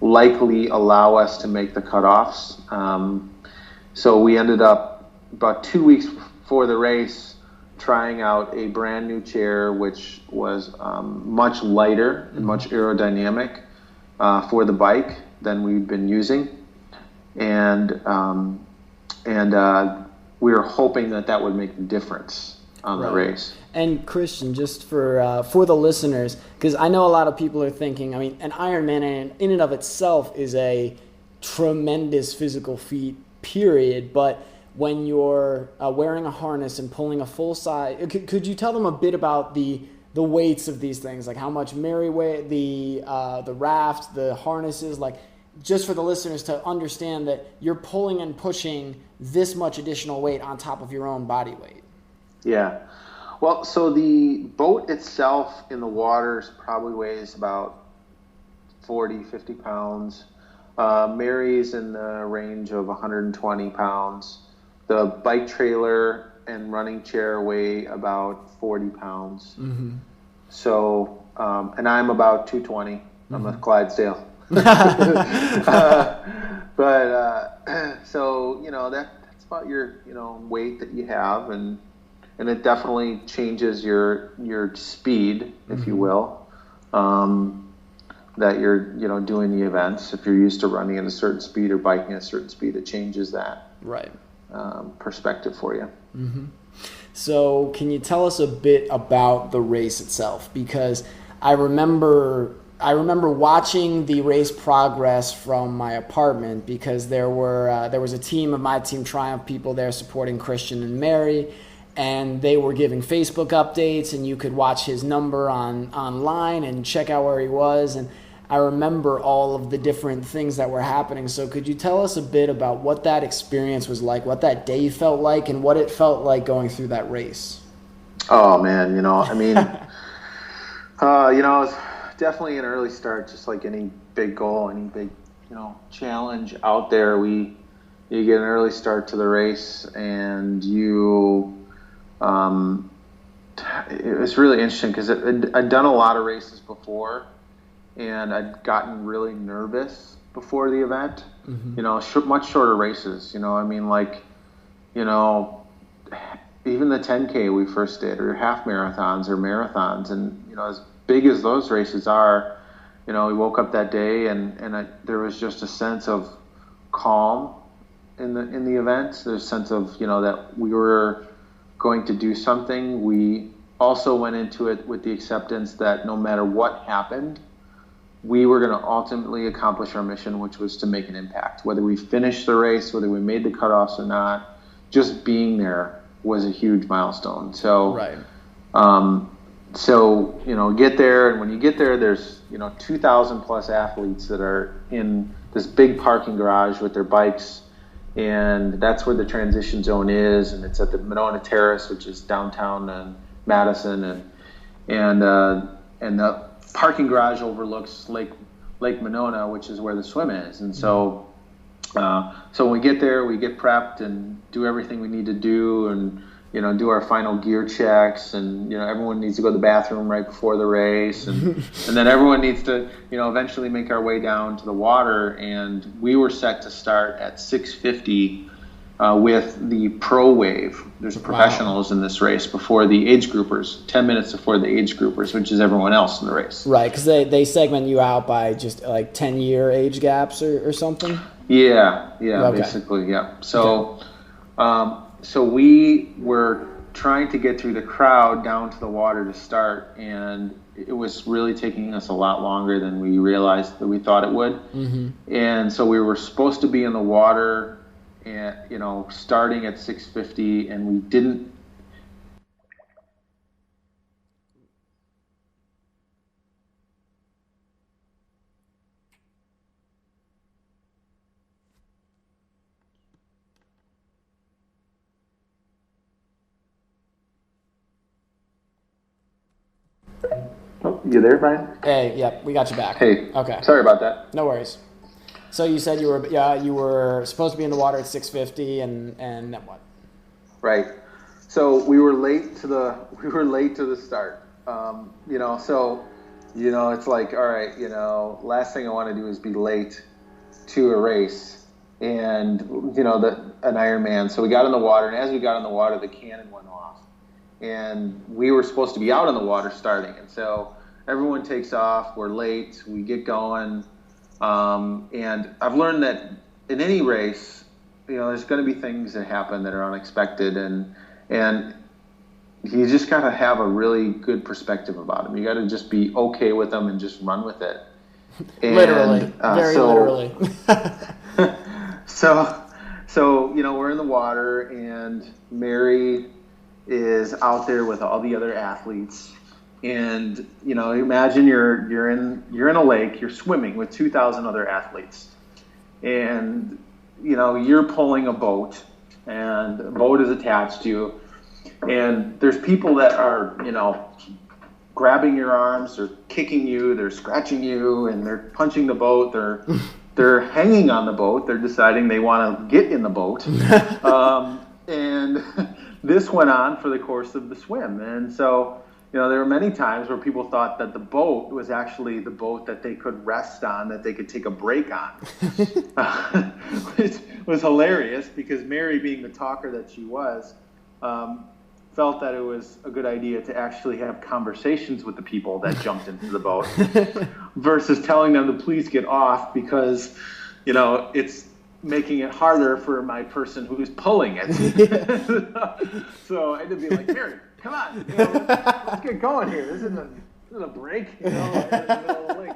likely allow us to make the cutoffs. So we ended up about 2 weeks before the race trying out a brand new chair, which was much lighter and much aerodynamic for the bike than we'd been using. And we were hoping that would make the difference on the race. And Christian, just for the listeners, because I know a lot of people are thinking, an Ironman in and of itself is a tremendous physical feat, period. But when you're wearing a harness and pulling a full size, could you tell them a bit about the weights of these things, like how much Mary weighed, the raft, the harnesses, like just for the listeners to understand that you're pulling and pushing this much additional weight on top of your own body weight. Yeah. Well, so the boat itself in the waters probably weighs about 40, 50 pounds. Mary's in the range of 120 pounds. The bike trailer and running chair weigh about 40 pounds. Mm-hmm. So and I'm about 220. I'm a Clydesdale. So, that's about your, weight that you have, and it definitely changes your speed, if you will, that you're, doing the events. If you're used to running at a certain speed or biking at a certain speed, it changes that perspective for you. Mm-hmm. So can you tell us a bit about the race itself? Because I remember watching the race progress from my apartment, because there was a team of my Team Triumph people there supporting Christian and Mary, and they were giving Facebook updates, and you could watch his number online and check out where he was. And I remember all of the different things that were happening. So could you tell us a bit about what that experience was like, what that day felt like, and what it felt like going through that race? Oh man, it was definitely an early start, just like any big goal, any big, challenge out there. You get an early start to the race, and it was really interesting because I'd done a lot of races before, and I'd gotten really nervous before the event. Mm-hmm. Much shorter races. Even the 10K we first did, or half marathons or marathons, and as big as those races are, we woke up that day and there was just a sense of calm in the event. There's a sense of that we were going to do something. We also went into it with the acceptance that no matter what happened, we were going to ultimately accomplish our mission, which was to make an impact. Whether we finished the race, whether we made the cutoffs or not, just being there was a huge milestone. So, right. Get there, and when you get there, there's 2,000 plus athletes that are in this big parking garage with their bikes, and that's where the transition zone is, and it's at the Monona Terrace, which is downtown Madison, and the parking garage overlooks Lake Monona, which is where the swim is. And so when we get there, we get prepped and do everything we need to do, and do our final gear checks, and everyone needs to go to the bathroom right before the race, and and then everyone needs to eventually make our way down to the water. And we were set to start at 6:50 with the pro wave. There's professionals in this race before the age groupers, 10 minutes before the age groupers, which is everyone else in the race. Right, because they segment you out by just like 10-year age gaps or something? Yeah, okay. Basically, yeah. So, so we were trying to get through the crowd down to the water to start, and it was really taking us a lot longer than we realized that we thought it would. Mm-hmm. And so we were supposed to be in the water, and starting at 6:50, and we didn't. Oh, you there, Brian? Hey, yep, we got you back. Hey, okay. Sorry about that. No worries. So you said you were supposed to be in the water at 6:50, and then what? Right. So we were late to the start. It's like, all right, last thing I want to do is be late to a race, and an Ironman. So we got in the water, and as we got in the water, the cannon went off, and we were supposed to be out in the water starting, and so everyone takes off. We're late. We get going. And I've learned that in any race, there's going to be things that happen that are unexpected, and you just got to have a really good perspective about them. You got to just be okay with them and just run with it. And, literally, literally. So we're in the water, and Mary is out there with all the other athletes. And imagine you're in a lake, you're swimming with 2,000 other athletes, and you're pulling a boat, and a boat is attached to you, and there's people that are grabbing your arms, they're kicking you, they're scratching you, and they're punching the boat, they're hanging on the boat, they're deciding they want to get in the boat, and this went on for the course of the swim, and so. there were many times where people thought that the boat was actually the boat that they could rest on, that they could take a break on, which was hilarious because Mary, being the talker that she was, felt that it was a good idea to actually have conversations with the people that jumped into the boat versus telling them to please get off because, it's making it harder for my person who's pulling it. So I had to be like, Mary, come on, let's get going here. This isn't a break, in the middle of the lake.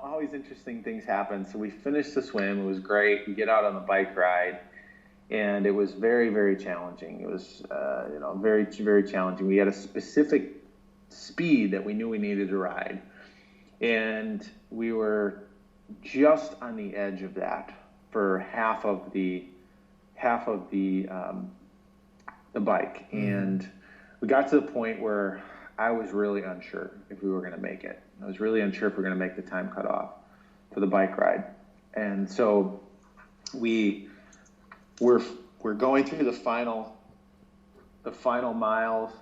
Always interesting things happen. So we finished the swim. It was great. We get out on the bike ride, and it was very, very challenging. It was, very, very challenging. We had a specific speed that we knew we needed to ride, and we were just on the edge of that for half of the bike. And we got to the point where I was really unsure if we were going to make it. I was really unsure if we were going to make the time cutoff for the bike ride. And so we're going through the final miles,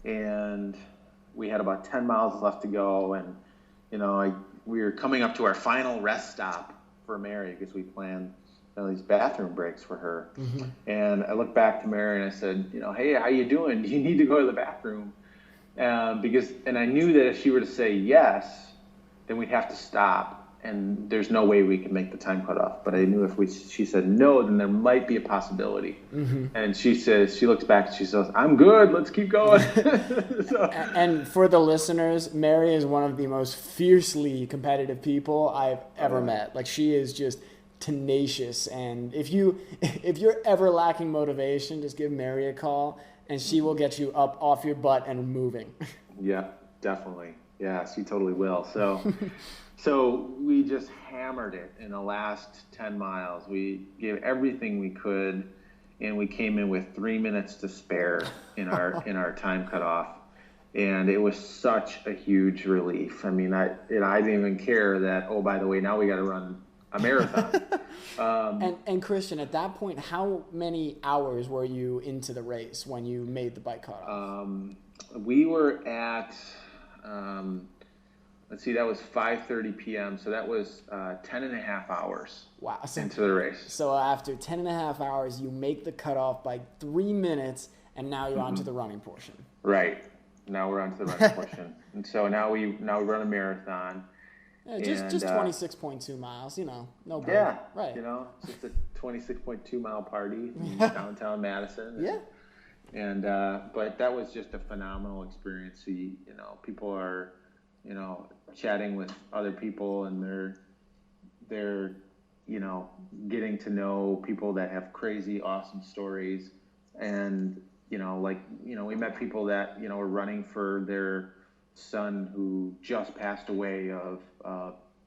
and we had about 10 miles left to go. And, we were coming up to our final rest stop for Mary because we planned these bathroom breaks for her. Mm-hmm. And I looked back to Mary and I said, hey, how you doing? Do you need to go to the bathroom? And I knew that if she were to say yes, then we'd have to stop. And there's no way we could make the time cutoff. But I knew if she said no, then there might be a possibility. Mm-hmm. And she looks back and she says, I'm good, let's keep going. And for the listeners, Mary is one of the most fiercely competitive people I've ever met. Like, she is just tenacious. And if you're ever lacking motivation, just give Mary a call and she will get you up off your butt and moving. Yeah, definitely. Yeah, she totally will. So we just hammered it in the last 10 miles. We gave everything we could, and we came in with 3 minutes to spare in our time cutoff. And it was such a huge relief. I mean, I didn't even care that, oh, by the way, now we got to run a marathon. And Christian, at that point, how many hours were you into the race when you made the bike cutoff? We were at... let's see, that was 5:30 p.m., so that was 10 and a half hours into the race. So after 10 and a half hours, you make the cutoff by 3 minutes, and now you're on to the running portion. Right. Now we're on to the running portion. And so now we run a marathon. Yeah, just 26.2 miles, no big. Yeah, right. Just a 26.2 mile party in downtown Madison. Yeah. And but that was just a phenomenal experience. People are, chatting with other people, and they're getting to know people that have crazy, awesome stories. And, we met people that, were running for their son who just passed away of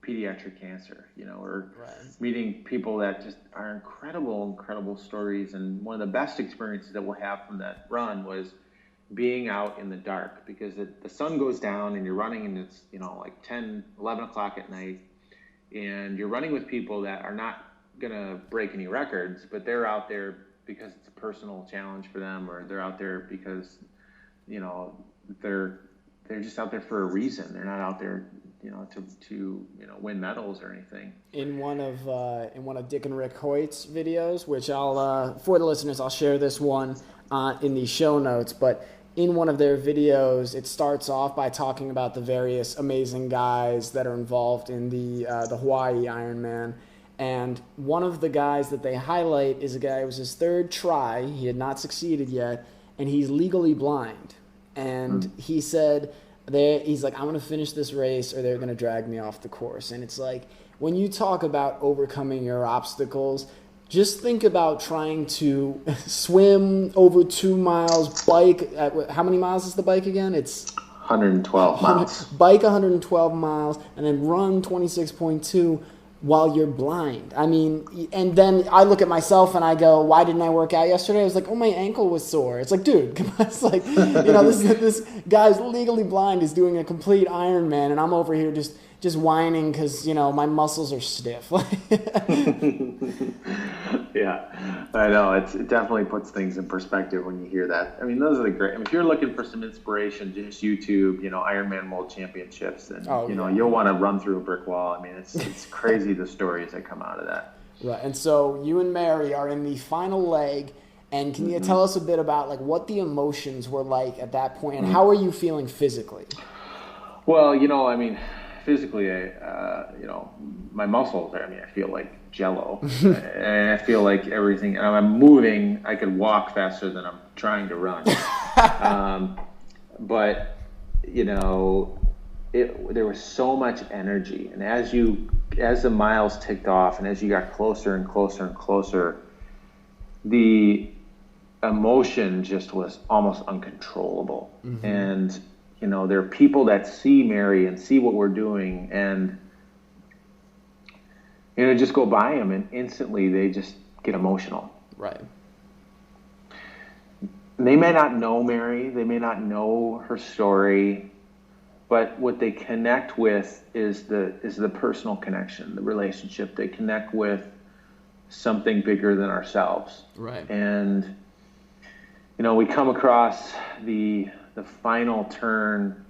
pediatric cancer, or meeting people that just are incredible stories. And one of the best experiences that we'll have from that run was being out in the dark, because the sun goes down and you're running, and it's, like 10, 11 o'clock at night, and you're running with people that are not going to break any records, but they're out there because it's a personal challenge for them, or they're out there because, they're just out there for a reason. They're not out there, to win medals or anything. In one of Dick and Rick Hoyt's videos, which I'll for the listeners, I'll share this one in the show notes, but in one of their videos, it starts off by talking about the various amazing guys that are involved in the Hawaii Ironman. And one of the guys that they highlight is a guy who was his third try. He had not succeeded yet, and he's legally blind. And he said, he's like, I'm going to finish this race or they're going to drag me off the course. And it's like, when you talk about overcoming your obstacles, just think about trying to swim over 2 miles, bike. How many miles is the bike again? It's 112 miles. Bike 112 miles and then run 26.2 while you're blind. I mean, and then I look at myself and I go, why didn't I work out yesterday? I was like, oh, my ankle was sore. It's like, dude, come on. It's like, this guy's legally blind is doing a complete Ironman, and I'm over here just whining because, my muscles are stiff. Yeah. I know it definitely puts things in perspective when you hear that. I mean, those are the great. I mean, if you're looking for some inspiration, just YouTube, Ironman World Championships, and you'll want to run through a brick wall. I mean, it's crazy the stories that come out of that. Right, and so you and Mary are in the final leg, and can you tell us a bit about like what the emotions were like at that point, and how are you feeling physically? Well, I mean, physically, my muscles, I feel like jello. And I feel like everything, and I'm moving, I could walk faster than I'm trying to run. But, there was so much energy. And as the miles ticked off and as you got closer and closer and closer, the emotion just was almost uncontrollable. Mm-hmm. And, there are people that see Mary and see what we're doing and, just go by them and instantly they just get emotional. Right. They may not know Mary, they may not know her story, but what they connect with is the personal connection, the relationship. They connect with something bigger than ourselves. Right. And, we come across the final turn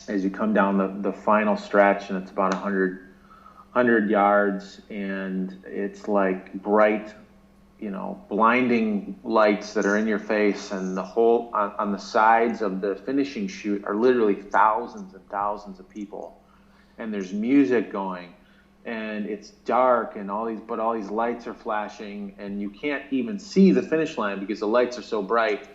as you come down the final stretch, and it's about 100 yards, and it's like bright, blinding lights that are in your face, and the whole on the sides of the finishing chute are literally thousands and thousands of people, and there's music going, and it's dark, and all these lights are flashing, and you can't even see the finish line because the lights are so bright,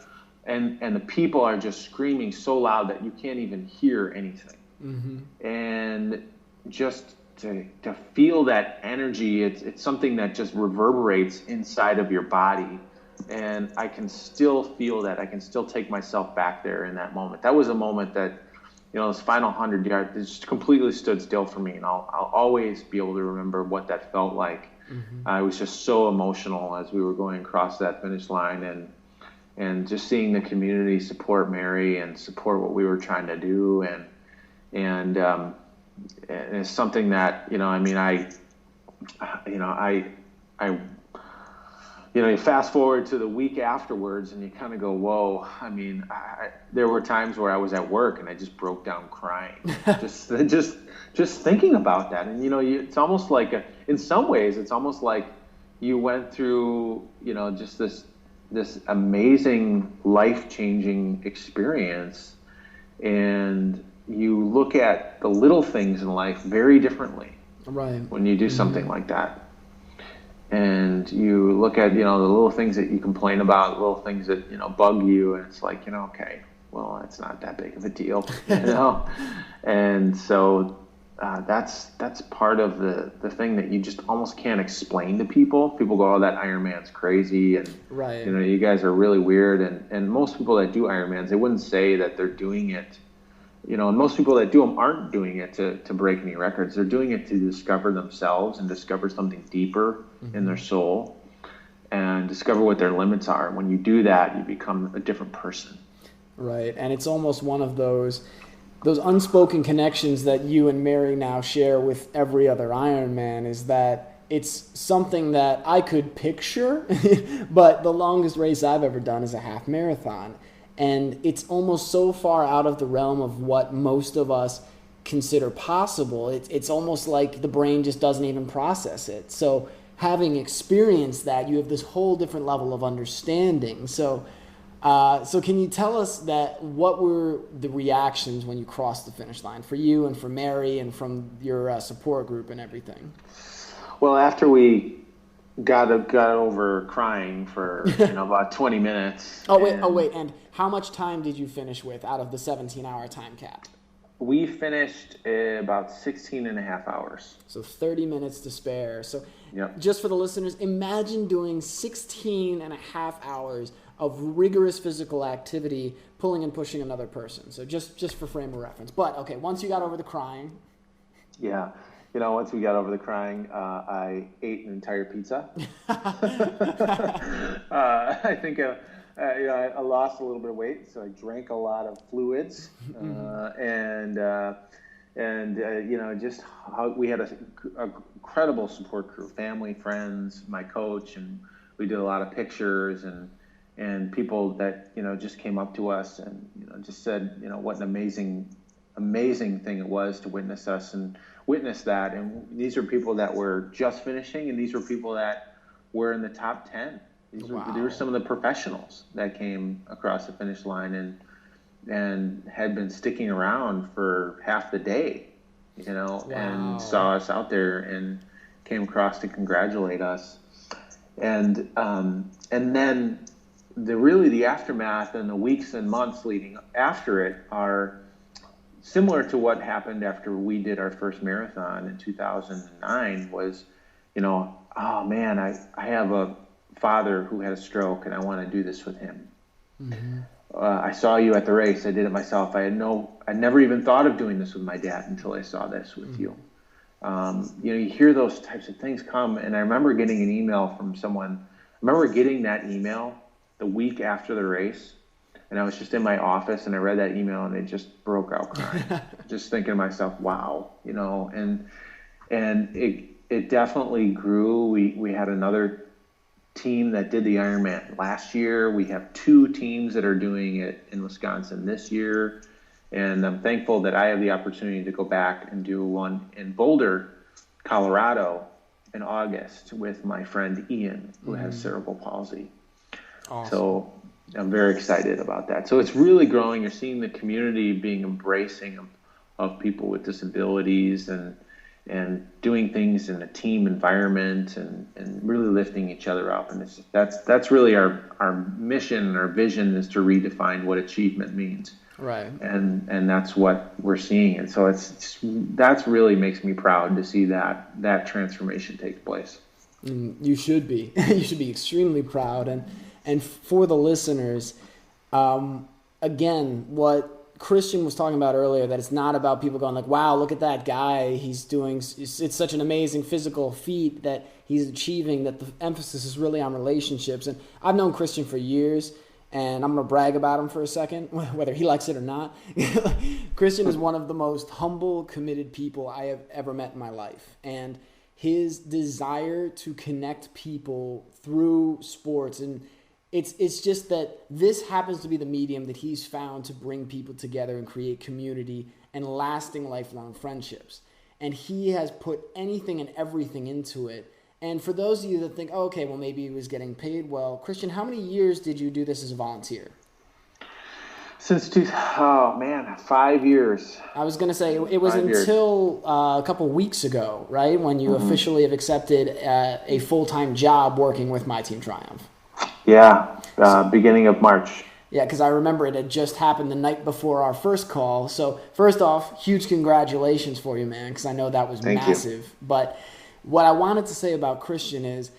and the people are just screaming so loud that you can't even hear anything. Mm-hmm. And just to feel that energy, it's something that just reverberates inside of your body, and I can still feel that. I can still take myself back there in that moment. That was a moment that, this final 100 yards, it just completely stood still for me, and I'll always be able to remember what that felt like. Mm-hmm. I was just so emotional as we were going across that finish line, and just seeing the community support Mary and support what we were trying to do, and it's something that, you fast forward to the week afterwards and you kind of go, whoa. I mean, there were times where I was at work and I just broke down crying, just thinking about that. And, it's almost like, in some ways, it's almost like you went through, just this amazing life-changing experience, and you look at the little things in life very differently. Right. When you do something like that. And you look at, the little things that you complain about, little things that, bug you, and it's like, okay, well, it's not that big of a deal, And so that's part of the thing that you just almost can't explain to people. People go, oh, that Ironman's crazy, and right. You guys are really weird. And most people that do Ironmans, they wouldn't say that they're doing it. And most people that do them aren't doing it to break any records. They're doing it to discover themselves and discover something deeper in their soul and discover what their limits are. When you do that, you become a different person. Right. And it's almost one of those unspoken connections that you and Mary now share with every other Ironman, is that it's something that I could picture, but the longest race I've ever done is a half marathon. And it's almost so far out of the realm of what most of us consider possible. It's almost like the brain just doesn't even process it. So having experienced that, you have this whole different level of understanding. So can you tell us what were the reactions when you crossed the finish line for you and for Mary and from your support group and everything? Well, after we got over crying for about 20 minutes. Wait, and how much time did you finish with out of the 17-hour time cap? We finished about 16 and a half hours. So 30 minutes to spare. So yep. Just for the listeners, imagine doing 16 and a half hours of rigorous physical activity, pulling and pushing another person. So just for frame of reference. But okay, once you got over the crying. Yeah. Once we got over the crying, I ate an entire pizza. I think I lost a little bit of weight, so I drank a lot of fluids, just how we had a incredible support crew, family, friends, my coach, and we did a lot of pictures, and people that, you know, just came up to us and, you know, just said, you know, what an amazing thing it was to witness us and witness that. And these are people that were just finishing, and these were people that were in the top 10. These were some of the professionals that came across the finish line and had been sticking around for half the day, you know, and saw us out there and came across to congratulate us. And then the aftermath and the weeks and months leading after it are similar to what happened after we did our first marathon in 2009. Was, you know, oh man, I have a father who had a stroke and I want to do this with him. Mm-hmm. I saw you at the race. I did it myself. I never even thought of doing this with my dad until I saw this with you. You know, you hear those types of things come. And I remember getting an email from someone. I remember getting that email the week after the race. And I was just in my office and I read that email and it just broke out crying. Just thinking to myself, wow, you know, and it definitely grew. We had another team that did the Ironman last year. We have 2 teams that are doing it in Wisconsin this year. And I'm thankful that I have the opportunity to go back and do one in Boulder, Colorado in August with my friend Ian, who has cerebral palsy. Awesome. So I'm very excited about that. So it's really growing. You're seeing the community being embracing of people with disabilities and doing things in a team environment and really lifting each other up. And that's really our mission and our vision, is to redefine what achievement means. Right. And that's what we're seeing. And so that's really makes me proud to see that transformation take place. You should be. You should be extremely proud. And for the listeners, again, what Christian was talking about earlier, that it's not about people going like, wow, look at that guy. It's such an amazing physical feat that he's achieving, that the emphasis is really on relationships. And I've known Christian for years, and I'm going to brag about him for a second, whether he likes it or not. Christian is one of the most humble, committed people I have ever met in my life. And his desire to connect people through sports, and it's just that this happens to be the medium that he's found to bring people together and create community and lasting lifelong friendships. And he has put anything and everything into it. And for those of you that think, oh, okay, well, maybe he was getting paid well. Christian, how many years did you do this as a volunteer? Since 5 years. I was going to say, it was until a couple weeks ago, right, when you officially have accepted a full-time job working with My Team Triumph. Yeah, beginning of March. Yeah, because I remember it had just happened the night before our first call. So first off, huge congratulations for you, man, because I know that was massive. You. But what I wanted to say about Christian is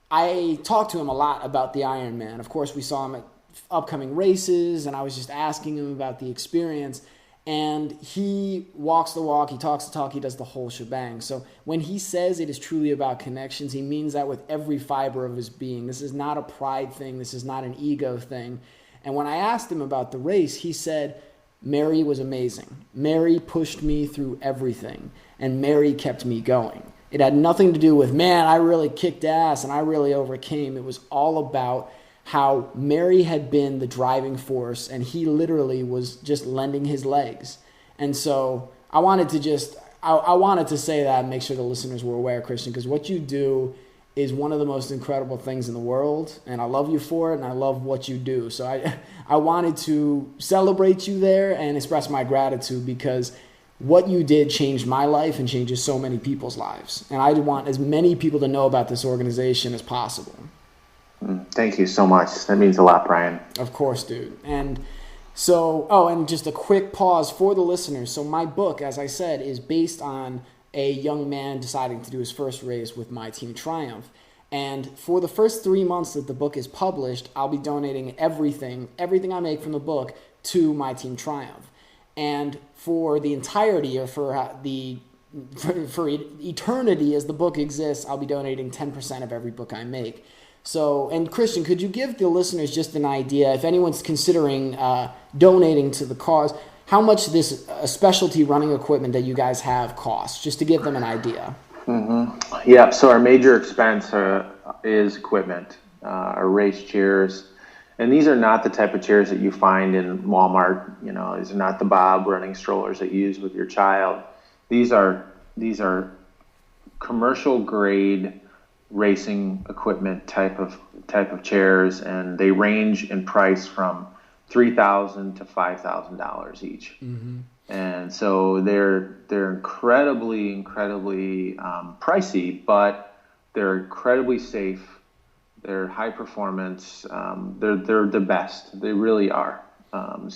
I talked to him a lot about the Ironman. Of course, we saw him at upcoming races, and I was just asking him about the experience. And he walks the walk, he talks the talk, he does the whole shebang. So when he says it is truly about connections, he means that with every fiber of his being. This is not a pride thing. This is not an ego thing. And when I asked him about the race, he said, Mary was amazing. Mary pushed me through everything, and Mary kept me going. It had nothing to do with, man, I really kicked ass and I really overcame. It was all about how Mary had been the driving force, and he literally was just lending his legs. And so I wanted to say that and make sure the listeners were aware, Christian, because what you do is one of the most incredible things in the world, and I love you for it, and I love what you do. So I wanted to celebrate you there and express my gratitude, because what you did changed my life and changes so many people's lives. And I want as many people to know about this organization as possible. Thank you so much. That means a lot, Brian. Of course, dude. And so, and just a quick pause for the listeners. So my book, as I said, is based on a young man deciding to do his first race with My Team Triumph. And for the first 3 months that the book is published, I'll be donating everything I make from the book to My Team Triumph. And for the entirety, or for eternity as the book exists, I'll be donating 10% of every book I make. So, and Christian, could you give the listeners just an idea, if anyone's considering donating to the cause, how much this specialty running equipment that you guys have costs, just to give them an idea? Yeah, so our major expense is equipment. are raised chairs. And these are not the type of chairs that you find in Walmart. These are not the Bob running strollers that you use with your child. These are commercial grade racing equipment type of chairs, and they range in price from $3,000 to $5,000 each. Mm-hmm. And so they're incredibly pricey, but they're incredibly safe. They're high performance. They're the best. They really are. And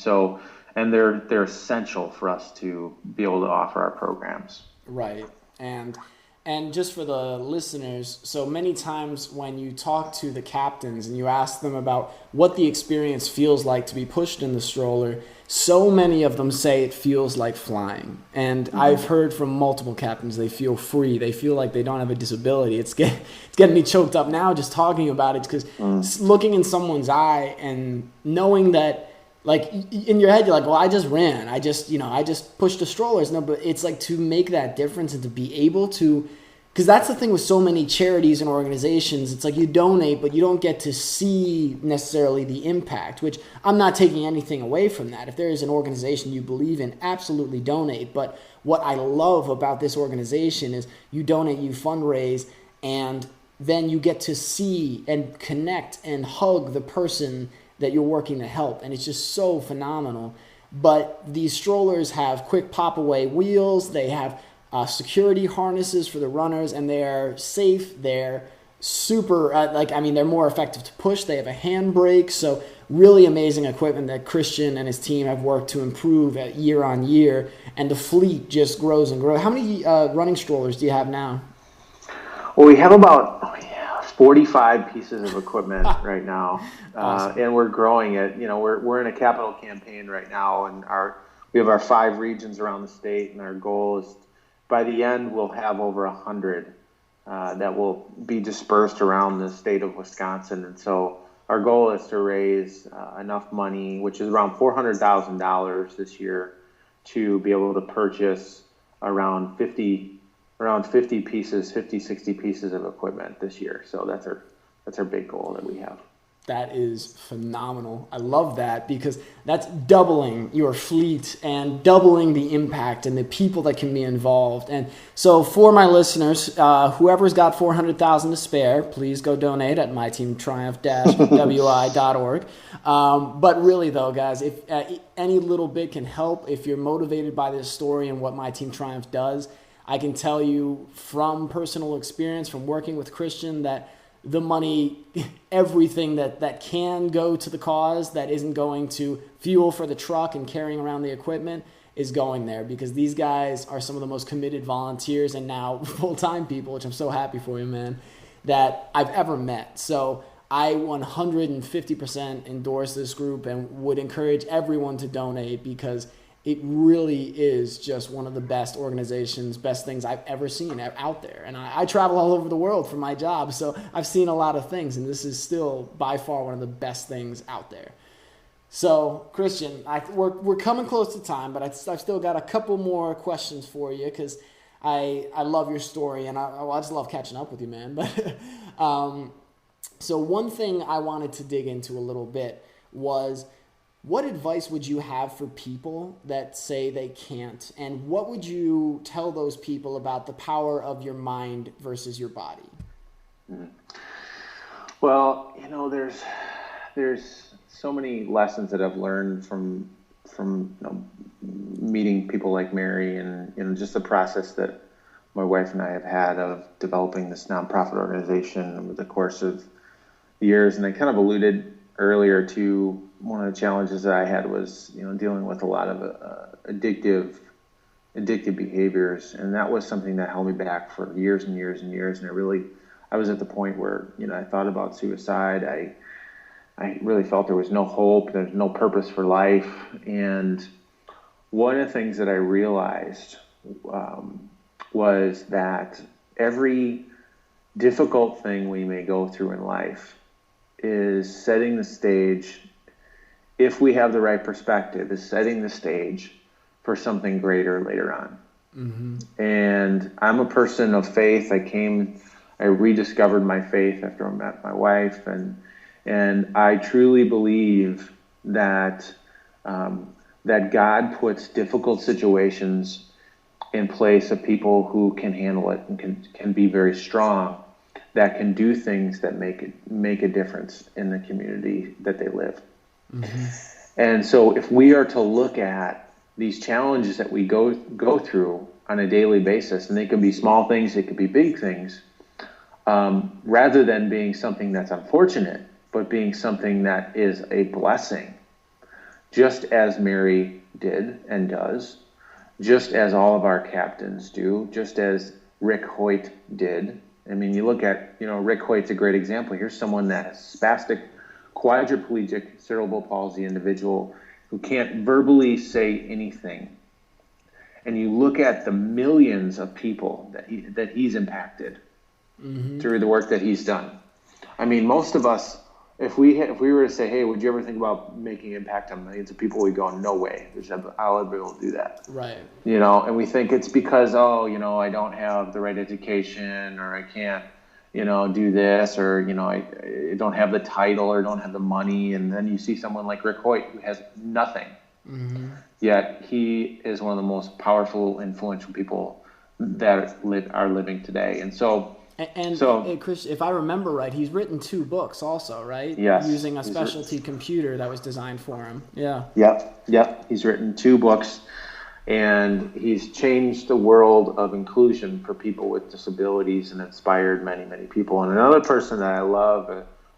they're essential for us to be able to offer our programs. Right. And just for the listeners, so many times when you talk to the captains and you ask them about what the experience feels like to be pushed in the stroller, so many of them say it feels like flying. And mm-hmm. I've heard from multiple captains, they feel free. They feel like they don't have a disability. It's getting me choked up now just talking about it, because looking in someone's eye and knowing that, like, in your head, you're like, well, I just ran. I just pushed the strollers. No, but it's like to make that difference and to be able to, because that's the thing with so many charities and organizations. It's like you donate, but you don't get to see necessarily the impact, which I'm not taking anything away from that. If there is an organization you believe in, absolutely donate. But what I love about this organization is you donate, you fundraise, and then you get to see and connect and hug the person that you're working to help. And it's just so phenomenal. But these strollers have quick pop-away wheels. They have security harnesses for the runners, and they're safe. They're super, they're more effective to push. They have a handbrake. So really amazing equipment that Christian and his team have worked to improve year on year. And the fleet just grows and grows. How many running strollers do you have now? Well, we have about 45 pieces of equipment right now. Awesome. And we're growing it. We're in a capital campaign right now, and we have our 5 regions around the state, and our goal is by the end we'll have over 100 that will be dispersed around the state of Wisconsin. And so our goal is to raise enough money, which is around $400,000 this year, to be able to purchase around 50 pieces, 60 pieces of equipment this year. So that's our big goal that we have. That is phenomenal. I love that, because that's doubling your fleet and doubling the impact and the people that can be involved. And so for my listeners, whoever's got $400,000 to spare, please go donate at myteamtriumph-wi.org. But really though, guys, if any little bit can help, if you're motivated by this story and what My Team Triumph does, I can tell you from personal experience, from working with Christian, that the money, everything that can go to the cause, that isn't going to fuel for the truck and carrying around the equipment, is going there, because these guys are some of the most committed volunteers and now full-time people, which I'm so happy for you, man, that I've ever met. So I 150% endorse this group and would encourage everyone to donate, because it really is just one of the best organizations, best things I've ever seen out there. And I travel all over the world for my job, so I've seen a lot of things, and this is still by far one of the best things out there. So, Christian, we're coming close to time, but I've still got a couple more questions for you, because I love your story, and I just love catching up with you, man. But so one thing I wanted to dig into a little bit was, what advice would you have for people that say they can't? And what would you tell those people about the power of your mind versus your body? Well, there's so many lessons that I've learned from meeting people like Mary, and just the process that my wife and I have had of developing this nonprofit organization over the course of the years. And I kind of alluded earlier to one of the challenges that I had was, dealing with a lot of addictive behaviors, and that was something that held me back for years and years and years. And I was at the point where, I thought about suicide. I really felt there was no hope, there's no purpose for life. And one of the things that I realized was that every difficult thing we may go through in life is setting the stage, if we have the right perspective, is setting the stage for something greater later on. Mm-hmm. And I'm a person of faith. I came I rediscovered my faith after I met my wife, and I truly believe that that God puts difficult situations in place of people who can handle it and can be very strong, that can do things that make a difference in the community that they live. Mm-hmm. And so if we are to look at these challenges that we go through on a daily basis, and they can be small things, they could be big things, rather than being something that's unfortunate, but being something that is a blessing, just as Mary did and does, just as all of our captains do, just as Rick Hoyt did. I mean, you look at, Rick Hoyt's a great example. Here's someone that has spastic, quadriplegic, cerebral palsy individual who can't verbally say anything. And you look at the millions of people that he's impacted mm-hmm. through the work that he's done. I mean, most of us, if we were to say, hey, would you ever think about making impact on millions of people? We go, no way. I'll ever be able to do that. Right. And we think it's because, I don't have the right education, or I can't, do this, or, I don't have the title, or don't have the money. And then you see someone like Rick Hoyt who has nothing. Mm-hmm. Yet he is one of the most powerful, influential people that are living today. And so, Chris, if I remember right, he's written 2 books also, right? Yes. Using a specialty computer that was designed for him. Yeah. Yep. He's written 2 books, and he's changed the world of inclusion for people with disabilities and inspired many, many people. And another person that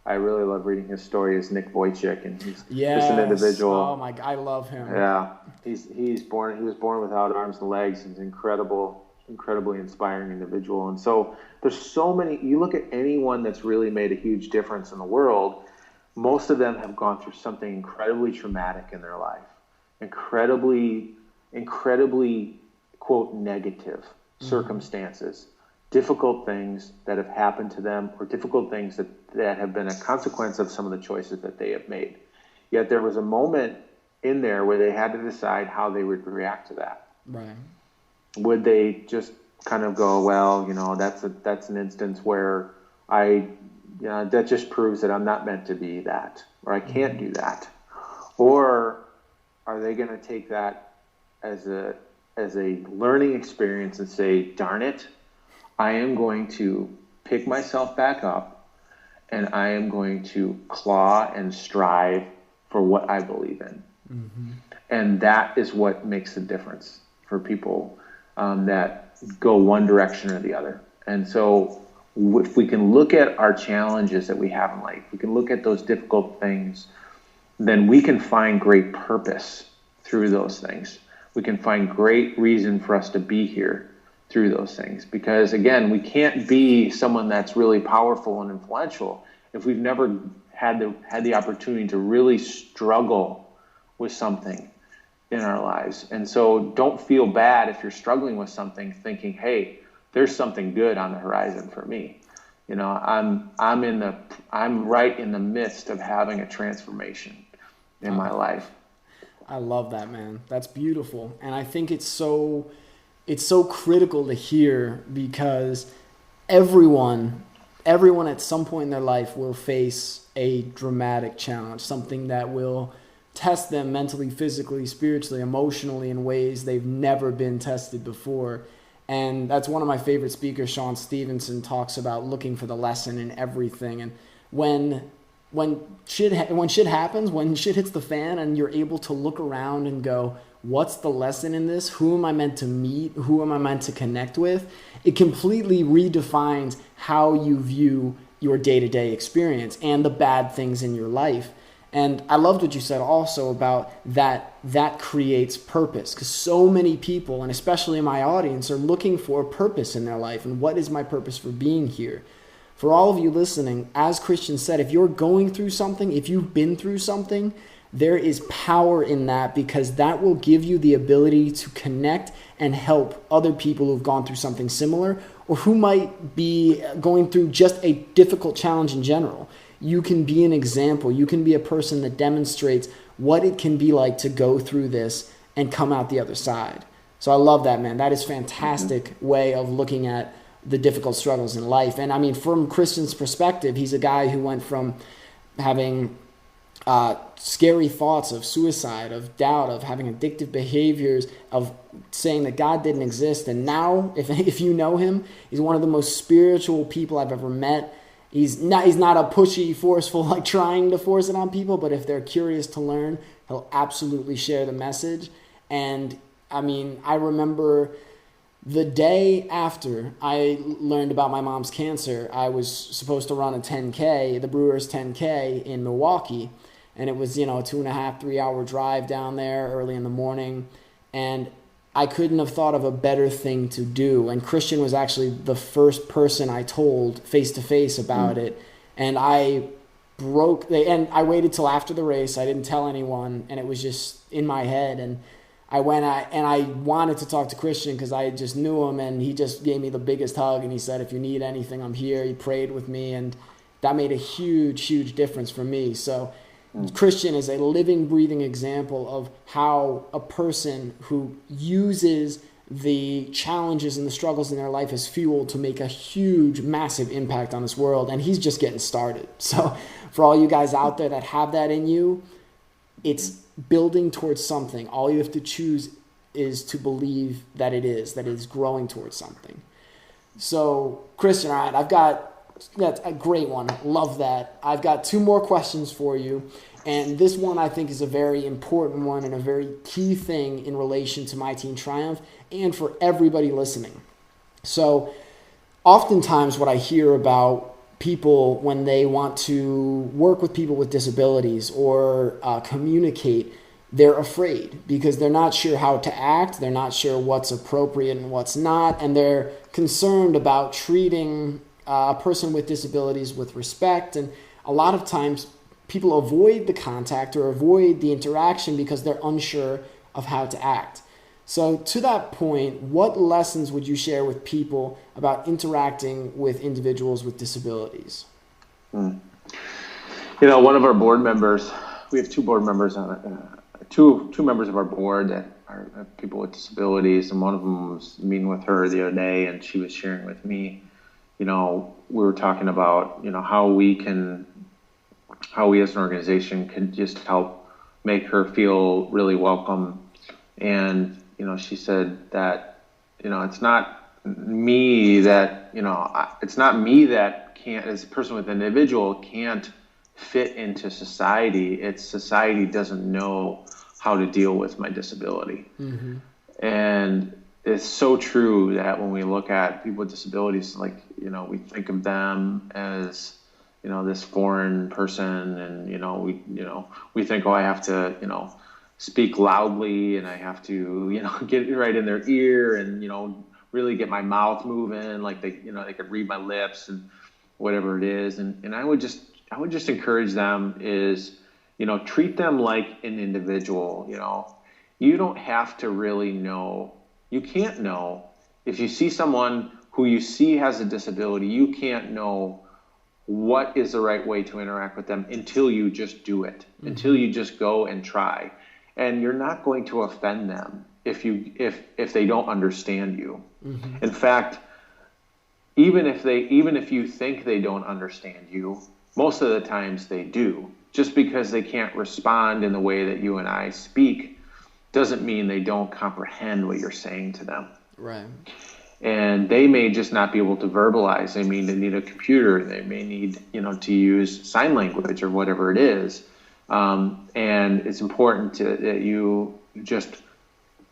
I really love reading his story, is Nick Vujicic, and he's just an individual. Oh my God, I love him. Yeah. He was born without arms and legs. He's incredibly inspiring individual. And so there's so many, you look at anyone that's really made a huge difference in the world, most of them have gone through something incredibly traumatic in their life, incredibly, quote, negative circumstances, difficult things that have happened to them, or difficult things that have been a consequence of some of the choices that they have made. Yet there was a moment in there where they had to decide how they would react to that. Right. Would they just kind of go, well, that's an instance where that just proves that I'm not meant to be that, or I can't do that? Or are they going to take that as a learning experience and say, darn it, I am going to pick myself back up, and I am going to claw and strive for what I believe in. Mm-hmm. And that is what makes the difference for people that go one direction or the other. And so if we can look at our challenges that we have in life, we can look at those difficult things, then we can find great purpose through those things. We can find great reason for us to be here through those things. Because again, we can't be someone that's really powerful and influential if we've never had the opportunity to really struggle with something in our lives. And so don't feel bad if you're struggling with something, thinking, hey, there's something good on the horizon for me. I'm right in the midst of having a transformation in my life. I love that, man. That's beautiful. And I think it's so critical to hear, because everyone at some point in their life will face a dramatic challenge, something that will test them mentally, physically, spiritually, emotionally in ways they've never been tested before. And that's one of my favorite speakers, Sean Stevenson, talks about looking for the lesson in everything. And when shit happens, when shit hits the fan, and you're able to look around and go, what's the lesson in this? Who am I meant to meet? Who am I meant to connect with? It completely redefines how you view your day-to-day experience and the bad things in your life. And I loved what you said also about that creates purpose, because so many people, and especially in my audience, are looking for a purpose in their life. And what is my purpose for being here? For all of you listening, as Christian said, if you're going through something, if you've been through something, there is power in that, because that will give you the ability to connect and help other people who've gone through something similar, or who might be going through just a difficult challenge in general. You can be an example. You can be a person that demonstrates what it can be like to go through this and come out the other side. So I love that, man. That is a fantastic way of looking at the difficult struggles in life. And I mean, from Christian's perspective, he's a guy who went from having scary thoughts of suicide, of doubt, of having addictive behaviors, of saying that God didn't exist. And now, if you know him, he's one of the most spiritual people I've ever met. He's not a pushy, forceful, like trying to force it on people, but if they're curious to learn, he'll absolutely share the message. And I mean, I remember the day after I learned about my mom's cancer, I was supposed to run a 10K, the Brewers 10K in Milwaukee. And it was, a 2.5, 3 hour drive down there early in the morning. And I couldn't have thought of a better thing to do. And Christian was actually the first person I told face to face about it. And I waited till after the race. I didn't tell anyone. And it was just in my head. And I wanted to talk to Christian because I just knew him. And he just gave me the biggest hug. And he said, if you need anything, I'm here. He prayed with me. And that made a huge, huge difference for me. So Christian is a living, breathing example of how a person who uses the challenges and the struggles in their life as fuel to make a huge, massive impact on this world. And he's just getting started. So for all you guys out there that have that in you, it's building towards something. All you have to choose is to believe that it is growing towards something. So Christian, all right, that's a great one. Love that. I've got 2 more questions for you. And this one I think is a very important one and a very key thing in relation to My Teen Triumph and for everybody listening. So oftentimes what I hear about people when they want to work with people with disabilities or communicate, they're afraid because they're not sure how to act. They're not sure what's appropriate and what's not. And they're concerned about treating a person with disabilities with respect. And a lot of times people avoid the contact or avoid the interaction because they're unsure of how to act. So to that point, what lessons would you share with people about interacting with individuals with disabilities? One of our board members, we have 2 board members on two members of our board that are people with disabilities, and one of them was meeting with her the other day, and she was sharing with me, we were talking about, how we as an organization can just help make her feel really welcome. And, she said that, it's not me that can't, as a person with an individual, can't fit into society. It's society doesn't know how to deal with my disability. Mm-hmm. And it's so true that when we look at people with disabilities, like, we think of them as, this foreign person, and, we think, I have to, speak loudly, and I have to, get right in their ear and, really get my mouth moving, like they could read my lips and whatever it is. And I would just encourage them is, treat them like an individual. You don't have to really know. You can't know if you see someone who you see has a disability, you can't know what is the right way to interact with them until you just do it, until you just go and try. And you're not going to offend them if they don't understand you. Mm-hmm. In fact, even if you think they don't understand you, most of the times they do. Just because they can't respond in the way that you and I speak doesn't mean they don't comprehend what you're saying to them. Right. And they may just not be able to verbalize. They need a computer. They may need, to use sign language or whatever it is. And it's important that you just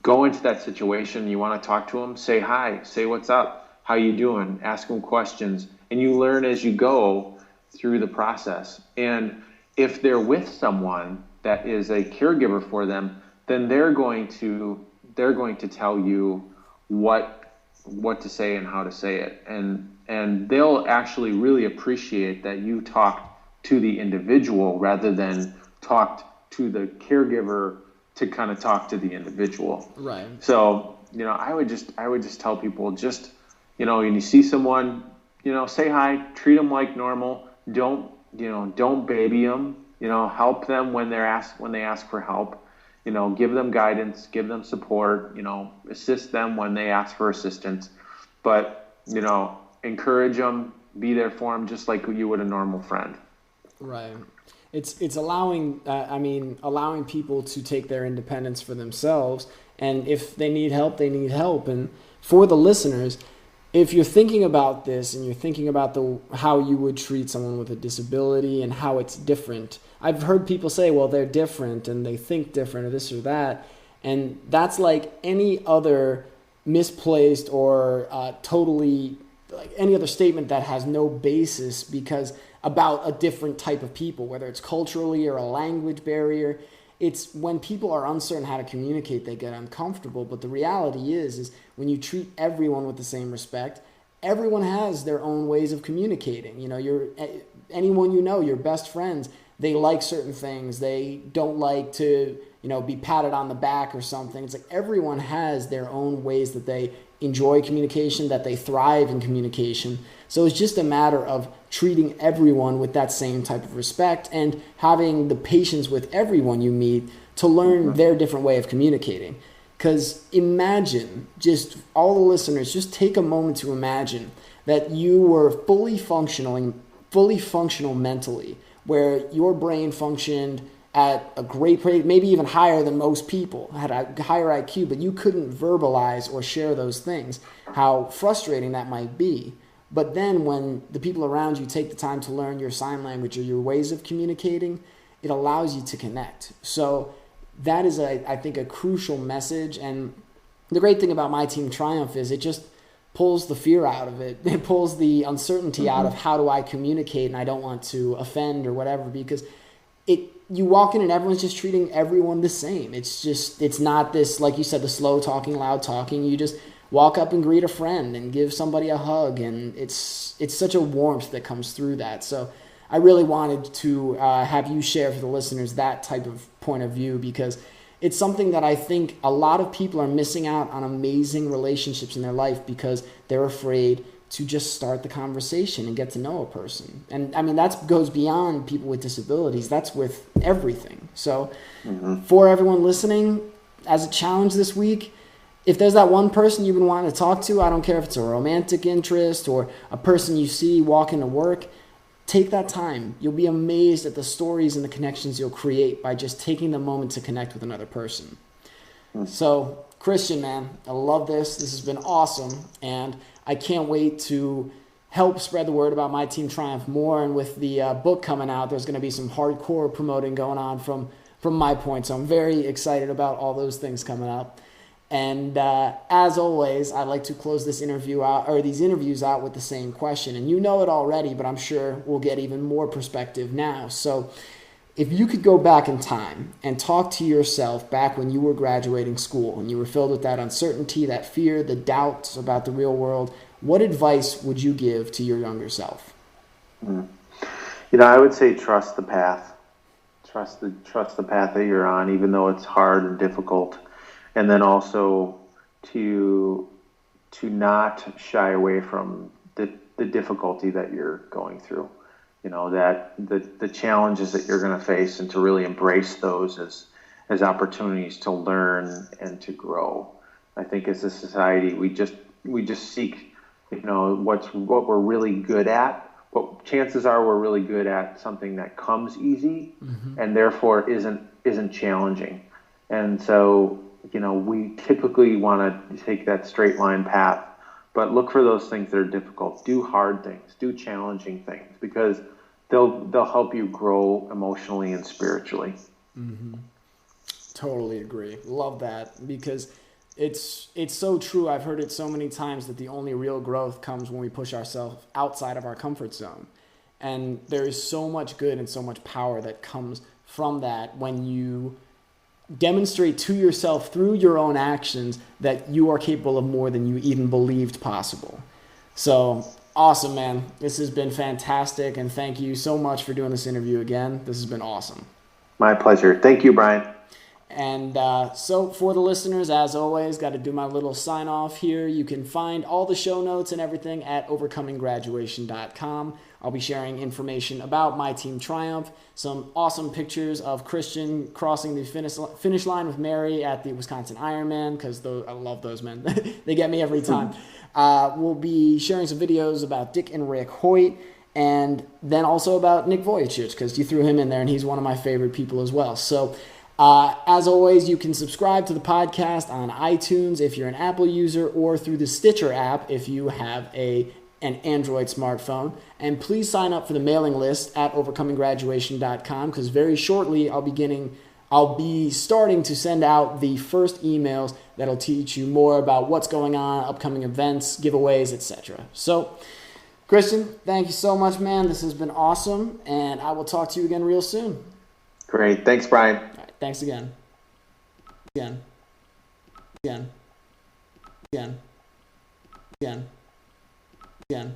go into that situation. You want to talk to them, say hi, say what's up, how you doing, ask them questions, and you learn as you go through the process. And if they're with someone that is a caregiver for them, then they're going to tell you what to say and how to say it. And they'll actually really appreciate that you talked to the individual rather than talked to the caregiver to kind of talk to the individual. Right. So, I would just tell people, just, when you see someone, say hi, treat them like normal. Don't baby them, help them when they ask for help, give them guidance, give them support, assist them when they ask for assistance. But, encourage them, be there for them just like you would a normal friend. Right. It's allowing allowing people to take their independence for themselves, and if they need help, they need help. And for the listeners, if you're thinking about this and you're thinking about how you would treat someone with a disability and how it's different, I've heard people say, well, they're different and they think different or this or that, and that's like any other misplaced or totally like any other statement that has no basis because about a different type of people, whether it's culturally or a language barrier. It's when people are uncertain how to communicate, they get uncomfortable. But the reality is when you treat everyone with the same respect, everyone has their own ways of communicating. Anyone your best friends, they like certain things. They don't like to, be patted on the back or something. It's like everyone has their own ways that they enjoy communication, that they thrive in communication. So it's just a matter of treating everyone with that same type of respect and having the patience with everyone you meet to learn their different way of communicating. Because imagine, just all the listeners, just take a moment to imagine that you were fully functional mentally, where your brain functioned at a great rate, maybe even higher than most people, had a higher IQ, but you couldn't verbalize or share those things, how frustrating that might be. But then when the people around you take the time to learn your sign language or your ways of communicating, it allows you to connect. So that is, I think, a crucial message. And the great thing about My Team Triumph is it just pulls the fear out of it. It pulls the uncertainty out of how do I communicate and I don't want to offend or whatever, because you walk in and everyone's just treating everyone the same. It's not this, like you said, the slow talking, loud talking. You just walk up and greet a friend and give somebody a hug, and it's such a warmth that comes through that. So I really wanted to have you share for the listeners that type of point of view, because it's something that I think a lot of people are missing out on amazing relationships in their life because they're afraid to just start the conversation and get to know a person. And I mean, that goes beyond people with disabilities. That's with everything. So for everyone listening, as a challenge this week, if there's that one person you've been wanting to talk to, I don't care if it's a romantic interest or a person you see walking to work, take that time. You'll be amazed at the stories and the connections you'll create by just taking the moment to connect with another person. So, Christian, man, I love this. This has been awesome. And I can't wait to help spread the word about My Team Triumph more. And with the book coming out, there's going to be some hardcore promoting going on from my point. So I'm very excited about all those things coming up. And as always, I'd like to close this interview out, or these interviews out, with the same question. And you know it already, but I'm sure we'll get even more perspective now. So if you could go back in time and talk to yourself back when you were graduating school and you were filled with that uncertainty, that fear, the doubts about the real world, what advice would you give to your younger self? I would say trust the path. Trust the path that you're on, even though it's hard and difficult. And then also to not shy away from the difficulty that you're going through. That the challenges that you're going to face, and to really embrace those as opportunities to learn and to grow. I think as a society, we just seek, what we're really good at. But chances are we're really good at something that comes easy and therefore isn't challenging. And so, we typically want to take that straight line path, but look for those things that are difficult. Do hard things, do challenging things, because they'll help you grow emotionally and spiritually. Totally agree. Love that, because it's so true. I've heard it so many times that the only real growth comes when we push ourselves outside of our comfort zone. And there is so much good and so much power that comes from that when you demonstrate to yourself through your own actions that you are capable of more than you even believed possible. So awesome, man. This has been fantastic, and thank you so much for doing this interview again. This has been awesome. My pleasure. Thank you, Brian. And so for the listeners, as always, got to do my little sign off here. You can find all the show notes and everything at overcominggraduation.com. I'll be sharing information about my team triumph, some awesome pictures of Christian crossing the finish line with Mary at the Wisconsin Ironman, because I love those men. They get me every time. We'll be sharing some videos about Dick and Rick Hoyt, and then also about Nick Vujicic, because you threw him in there, and he's one of my favorite people as well. So as always, you can subscribe to the podcast on iTunes if you're an Apple user, or through the Stitcher app if you have an Android smartphone. And please sign up for the mailing list at overcominggraduation.com, because very shortly I'll be starting to send out the first emails that'll teach you more about what's going on, upcoming events, giveaways, etc. So, Christian, thank you so much, man. This has been awesome, and I will talk to you again real soon. Great. Thanks, Brian. All right, thanks again. Again. Again. Again. Again. Again.